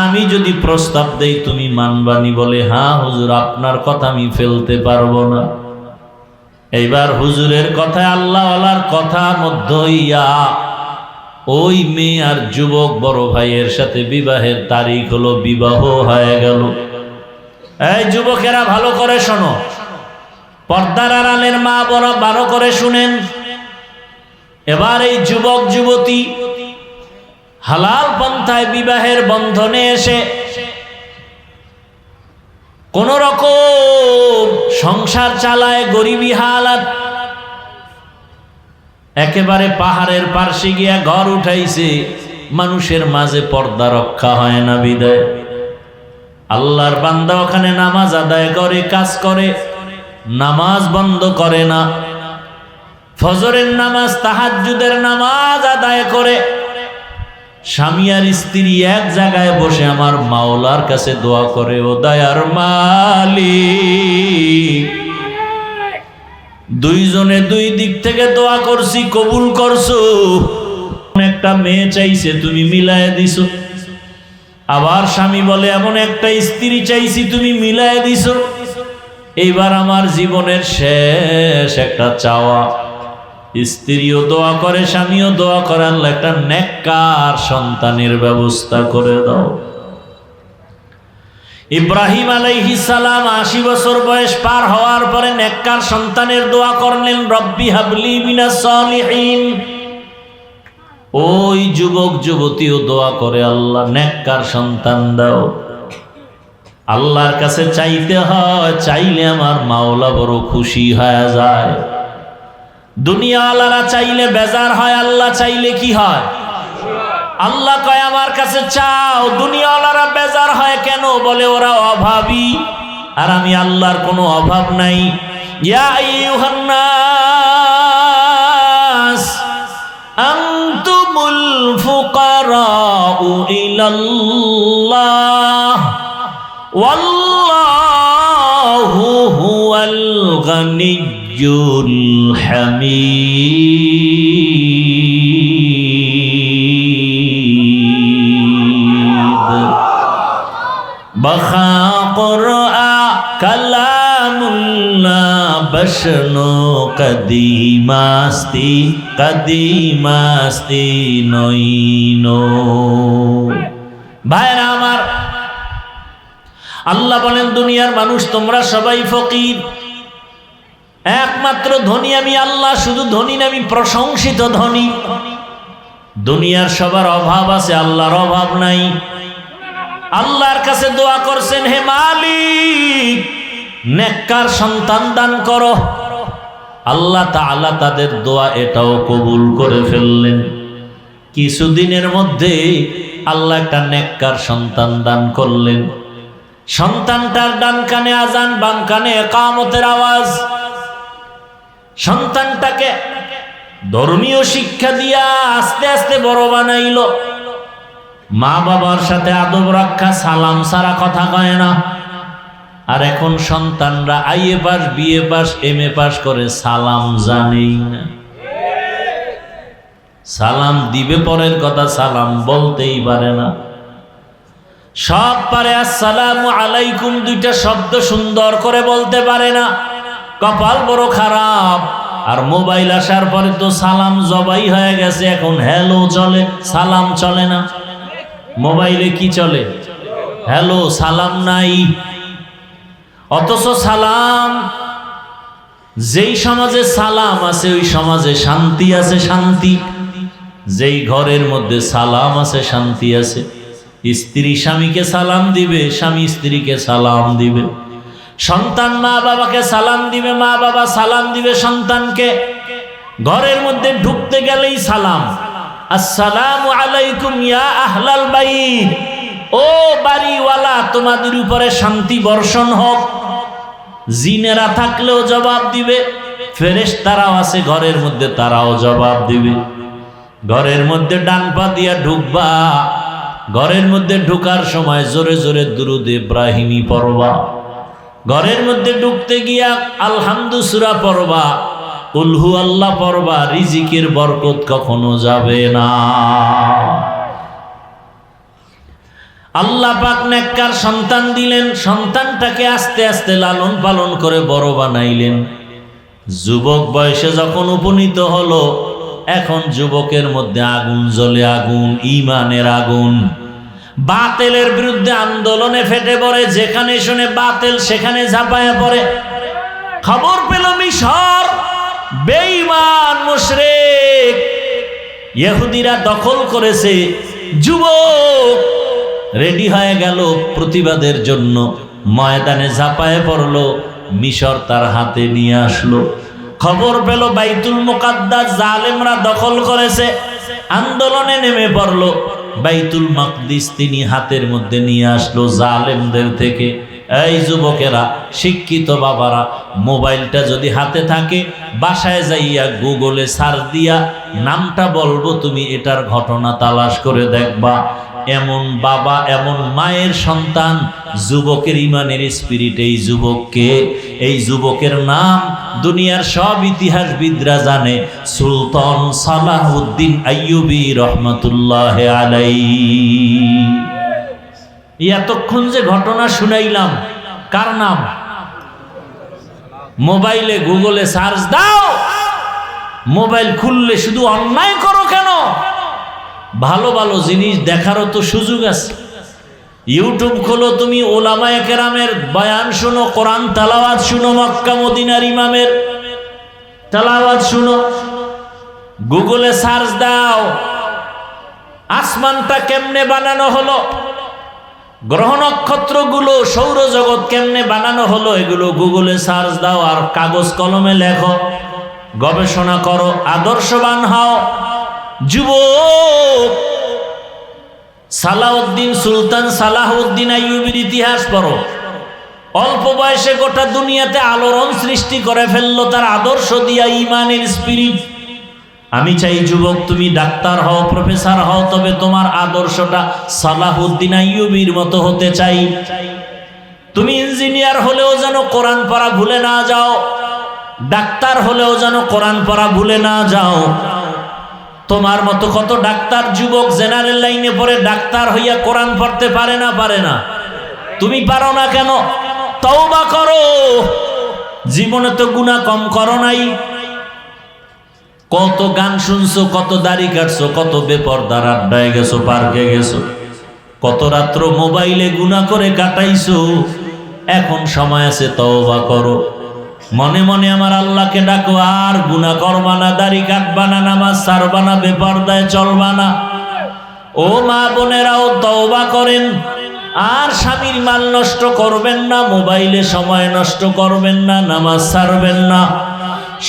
আমি যদি প্রস্তাব দেই তুমি মানবানি? বলে হ্যাঁ হুজুর, আপনার কথা আমি ফেলতে পারবো না। এইবার হুজুরের কথায় আল্লাহওয়ালার কথা মধ্য হইয়া ওই মেয়ে আর যুবক বড় ভাইয়ের সাথে বিবাহের তারিখ হলো, বিবাহ হয়ে গেল। এই যুবকেরা ভালো করে শোনো, পর্দার আড়ালের মা বড় ভালো করে শুনেন। এবার এই যুবক যুবতী হালাল পন্থায় বিবাহের বন্ধনে এসে কোন রকম সংসার চালায়, গরিবী হালাত। একেবারে পাহাড়ের পার্শ্বে গিয়া ঘর উঠাইছে, মানুষের মাঝে পর্দা রক্ষা হয় না বিদায়। আল্লাহর বান্দা ওখানে নামাজ আদায় করে, কাজ করে, নামাজ বন্ধ করে না। ফজরের নামাজ, তাহাজ্জুদের নামাজ আদায় করে, স্বামী আর স্ত্রী এক জায়গায় বসে আমার মাওলার কাছে দোয়া করে, ও দয়ার মালিক, দুইজনে দুই দিক থেকে দোয়া করছি, কবুল করছো। একটা মেয়ে চাইছে, তুমি মিলায় দিছো। আবার স্বামী বলে এমন একটা স্ত্রী চাইছি, তুমি মিলায় দিছো। এইবার আমার জীবনের শেষ একটা চাওয়া, স্ত্রীও দোয়া করে, স্বামীও দোয়া করে, আল্লাহ একটা নেককার সন্তানের ব্যবস্থা করে দাও। ইব্রাহিম আলাইহিস সালাম ৮০ বছর বয়স পার হওয়ার পরে নেককার সন্তানের দোয়া করলেন, রব্বি হাবলি মিনাস সালিহিন। ওই যুবক যুবতীও দোয়া করে, আল্লাহ নেককার সন্তান দাও। আল্লাহর কাছে চাইতে হয়, চাইলে আমার মাওলা বড় খুশি হয়ে যায়। দুনিয়াওয়ালারা চাইলে বেজার হয়, আল্লাহ চাইলে কি হয়? আল্লাহ কয় আমার কাছে চাও। দুনিয়াওয়ালারা বেজার হয় কেন? বলে ওরা অভাবী, আর আমি আল্লাহর কোনো অভাব নাই। ইয়া আইয়ুহান নাস আনতুমুল ফুকারাউ ইলাল্লাহ ওয়াল্লাহু হুয়াল গানিয়্যুল হামিদ। বখা কুরআ কালামুল্লাহ বশনো কদিমাস্তি কদিমাস্তি নইনো। ভাইরা আমার, আল্লাহ বলেন দুনিয়ার মানুষ তোমরা সবাই ফকির, একমাত্র ধনী আমি আল্লাহ। শুধু ধনী না, আমি প্রশংসিত ধনী। দুনিয়ার সবার অভাব আছে, আল্লাহর অভাব নাই। আল্লাহর কাছে দোয়া করছেন, হে মালিক নেককার সন্তান দান করো। আল্লাহ তাআলা তাদের দোয়া এটাও কবুল করে ফেললেন। কিছুদিনের মধ্যে আল্লাহ একটা নেককার সন্তান দান করলেন। সন্তানটার ডান কানে আজান, বাম কানে ইকামতের আওয়াজ। সন্তানটাকে ধর্মীয় শিক্ষা দিয়া আস্তে আস্তে বড় বানাইল। মা বাবার সাথে আদব রক্ষা, সালাম ছাড়া কথা কয় না। আর এখন সন্তানরা IA pass, BA pass, MA pass করে, সালাম জানেই না। সালাম দিবে পরের কথা, সালাম বলতেই পারে না। সব পারে, আসসালামু আলাইকুম দুইটা শব্দ সুন্দর করে বলতে পারে না। কপাল বড় খারাপ। আর মোবাইল আসার পরে তো সালাম জবাই হয়ে গেছে। এখন হ্যালো চলে, সালাম চলে না। মোবাইলে কি চলে? হ্যালো, সালাম নাই। অথচ সালাম, যেই সমাজে সালাম আছে ওই সমাজে শান্তি আছে, শান্তি। যেই ঘরের মধ্যে সালাম আছে শান্তি আছে। স্ত্রী স্বামীকে সালাম দিবে, স্বামী স্ত্রীকে সালাম দিবে। সন্তান মা বাবাকে সালাম দিবে, মা বাবা সালাম দিবে সন্তানকে। ঘরের মধ্যে ঢুকতে গেলেই সালাম, আসসালামু আলাইকুম ইয়া আহলাল বাইত। ও বাড়িওয়ালা, তোমাদের উপরে শান্তি বর্ষণ হোক। জিনেরা থাকলেও জবাব দিবে, ফেরেশতারাও আছে ঘরের মধ্যে, তারাও জবাব দিবে। ঘরের মধ্যে ডান পা দিয়া ঢুকবা, ঘরের মধ্যে ঢুকার সময় জোরে জোরে দুরূদ ইব্রাহিমী পড়বা। ঘরের মধ্যে ঢুকতে গিয়া আলহামদু সূরা পড়বা, কুল হু আল্লাহ পড়বা। রিজিকের বরকত কখনো যাবে না। আল্লাহ পাক নেককার সন্তান দিলেন। সন্তানটাকে আস্তে আস্তে লালন পালন করে বড় বানাইলেন। যুবক বয়সে যখন উপনীত হলো, এখন যুবকের মধ্যে আগুন জ্বলে, আগুন, ঈমানের আগুন। বাতিলের বিরুদ্ধে আন্দোলনে ফেটে পড়ে। যেখানে শুনে বাতিল সেখানে ঝাঁপায়া পড়ে। খবর পেল মিশর বেঈমান মুশরিক ইহুদিরা দখল করেছে। যুবক রেডি হয়ে গেল প্রতিবাদের জন্য, ময়দানে ঝাঁপায় পড়লো। মিশর তার হাতে নিয়ে আসলো। খবর পেল বাইতুল মুকাদ্দাস জালেমরা দখল করেছে। আন্দোলনে নেমে পড়লো। বাইতুল মাকদিস তিনি হাতের মধ্যে নিয়ে আসলো জালেমদের থেকে। এই যুবকেরা, শিক্ষিত বাবারা, মোবাইলটা যদি হাতে থাকে, বাসায় যাইয়া গুগলে সার্চ দিয়া নামটা বলবো, তুমি এটার ঘটনা তালাশ করে দেখবা। এমন বাবা এমন মায়ের সন্তান, যুবকের ইমানের স্পিরিট। এই যুবকের নাম দুনিয়ার সব ইতিহাসবিদরা জানে, সুলতান সালাহউদ্দিন আইয়ুবী রহমাতুল্লাহ আলাইহি। এতক্ষণ যে ঘটনা শুনাইলাম, কার নাম? মোবাইলে গুগলে সার্চ দাও, মোবাইল খুললে শুধু অন্যায় করো কেন? ভালো ভালো জিনিস দেখারও তো সুযোগ আছে। ইউটিউব খোলো, তুমি ওলামায়ে কেরামের বয়ান শুনো, কোরআন তেলাওয়াত শুনো, মক্কা মদিনার ইমামের তেলাওয়াত শুনো। গুগলে সার্চ দাও, আসমানটা কেমনে বানানো হলো, গ্রহ নক্ষত্রগুলো, সৌরজগৎ কেমনে বানানো হলো, এগুলো গুগলে সার্চ দাও। আর কাগজ কলমে লেখো, গবেষণা করো, আদর্শবান হও। যুবক, সালাউদ্দিন সুলতান সালাহউদ্দিন আইয়ুবীর ইতিহাস পড়ো। অল্প বয়সে গোটা দুনিয়াতে আলোড়ন সৃষ্টি করে ফেললো তার আদর্শ দিয়া, ইমানের স্পিরিট। আমি চাই যুবক তুমি ডাক্তার হও, প্রফেসর হও, তবে তোমার আদর্শটা সালাহউদ্দিন আইয়ুবীর মতো হতে চাই। তুমি ইঞ্জিনিয়ার হলেও যেন কোরআন পড়া ভুলে না যাও, ডাক্তার হলেও যেন কোরআন পড়া ভুলে না যাও। তোমার মতো কত ডাক্তার যুবক জেনারেল লাইনে পড়ে ডাক্তার হইয়া কোরআন পড়তে পারে না? তুমি পারো না কেন? তওবা করো। জীবনে তো গুনাহ কম করো নাই। কত গান শুনছো, কত দাড়ি কাটছো, কত বেপরদার আড্ডায় গেছো, পার্কে গেছো, কত রাত্র মোবাইলে গুনাহ করে কাটাইছো। এখন সময় আছে, তওবা করো। মনে মনে আমার আল্লাহকে ডাকো, আর গুনাহ করবা না, দাড়ি কাটবা না, নামাজ ছাড়বা না, বেপরদায় চলবা না। ও মা বোনেরাও তওবা করেন। আর স্বামীর মাল নষ্ট করবেন না, মোবাইলে সময় নষ্ট করবেন না, নামাজ ছাড়বেন না।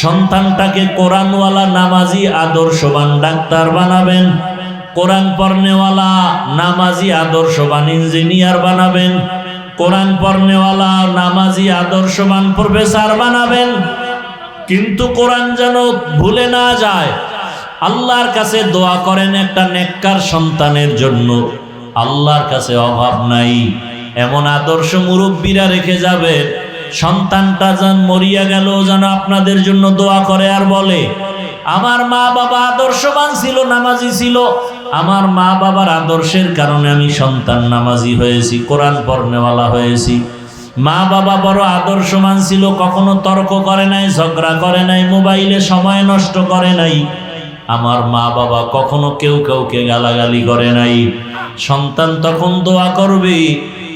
সন্তানটাকে কোরআনওয়ালা, নামাজি, আদর্শবান ডাক্তার বানাবেন। কোরআন পড়নেওয়ালা, নামাজি, আদর্শবান ইঞ্জিনিয়ার বানাবেন। কোরআন পড়নেওয়ালা, নামাজি, আদর্শবান প্রফেসর বানাবেন। কিন্তু কোরআন যেন ভুলে না যায়। আল্লাহর কাছে দোয়া করেন একটা নেককার সন্তানের জন্য। আল্লাহর কাছে অভাব নাই, এমন আদর্শ মুরব্বীরা রেখে যাবে। সন্তানটা যেন মরিয়া গেল যেন আপনাদের জন্য দোয়া করে আর বলে, আমার মা বাবা আদর্শবান ছিল, নামাজি ছিল, আমার মা বাবার আদর্শের কারণে আমি সন্তান নামাজি হয়েছি, কোরআন পড়নেওয়ালা হয়েছি। মা বাবা বড় আদর্শবান ছিল, কখনো তর্ক করে নাই, ঝগড়া করে নাই, মোবাইলে সময় নষ্ট করে নাই। আমার মা বাবা কখনো কেউ কাউকে গালাগালি করে নাই। সন্তান তখন দোয়া করবে।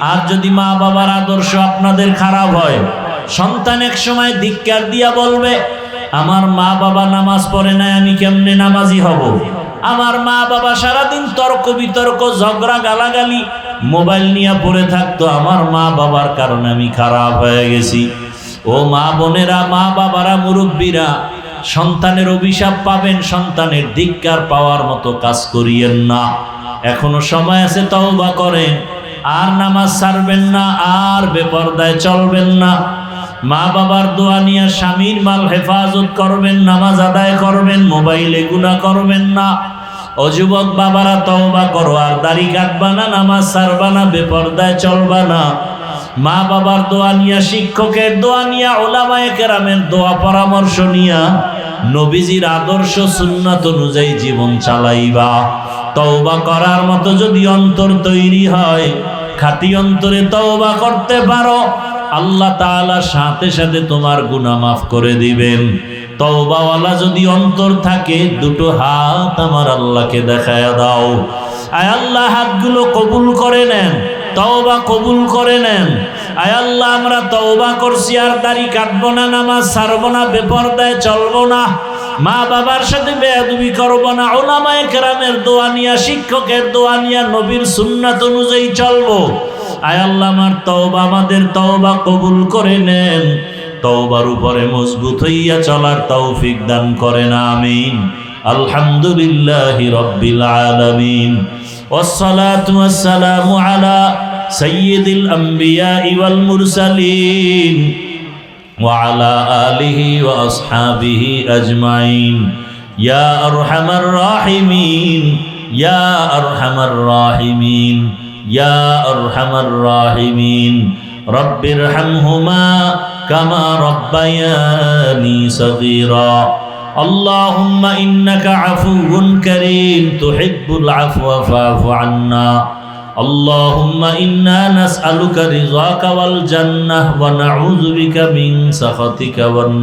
আর যদি মা বাবার আদর্শ আপনাদের খারাপ হয়, সন্তান এক সময় ধিক্কার দিয়া বলবে, আমার মা বাবা নামাজ পড়ে নাই, আমি কেমনে নামাজি হব? আমার মা বাবা সারাদিন তর্ক বিতর্ক, ঝগড়া, গালাগালি, মোবাইল নিয়ে পড়ে থাকতো, আমার মা বাবার কারণে আমি খারাপ হয়ে গেছি। ও মা বোনেরা, মা বাবারা, মুরব্বীরা, সন্তানের অভিশাপ পাবেন, সন্তানের ধিক্কার পাওয়ার মতো কাজ করিয়েন না। এখনো সময় আছে, তওবা করেন। আর নামাজ ছাড়বেন না, আর বেপরদায় চলবেন না। মা বাবার দোয়া নিয়ে স্বামীর মাল হেফাজত করবেন, নামাজ আদায় করবেন, মোবাইলে গুনাহ করবেন না। ও যুবক বাবারা, তওবা করো। আর দাড়ি কাটবা না, নামাজ ছাড়বা না, বেপরদায় চলবা না। মা বাবার দোয়া নিয়া, শিক্ষকের দোয়া নিয়া, উলামায়ে কেরামের দোয়া পরামর্শ নিয়া নবীজির আদর্শ সুন্নাত অনুযায়ী জীবন চালাইবা। তওবা করার মতো যদি অন্তর তৈরি হয়, খাঁটি অন্তরে তওবা করতে পারো, আল্লাহ তাআলা সাথে সাথে তোমার গুনাহ মাফ করে দিবেন। তওবাওয়ালা যদি অন্তর থাকে, দুটো হাত আমার আল্লাহকে দেখায়া দাও। আয় আল্লাহ, হাতগুলো কবুল করে নেন, তওবা কবুল করে নেন। আয় আল্লাহ, আমরা তওবা করছি, আর দাড়ি কাটবো না, নামাজ ছাড়বো না, বেপরদায় চলবো না, মা বাবার সাথে বেয়াদবি করবো না, উলামায়ে কেরামের দোয়া নিয়া, শিক্ষকের দোয়া নিয়া, নবীর সুন্নাত অনুযায়ী চলবো। আয় আল্লাহ, আমার তওবা, আমাদের তওবা কবুল করে নেন। তওবার উপরে মজবুত হইয়া চলার তৌফিক দান করেন, আমিন। আলহামদুলিল্লাহি রাব্বিল আলামিন। والصلاة والسلام على سيد الأنبياء والمرسلين وعلى آله وأصحابه أجمعين يا أرحم الراحمين ইয়া আরহামার রাহিমিন, ইয়া আরহামার রাহিমিন। রব্বিরহামহুমা কামা রব্বায়ানি সগীরা। আল্লাহুম্মা ইন্নাকা আফুউন কারীম তুহিব্বুল আফওয়া ফা'ফু আন্না। আল্লাহুম্মা ইন্না নাসআলুকা রিযাকা ওয়াল জান্নাহ ওয়া নাউযু বিকা মিন সাখাতিকা ওয়ান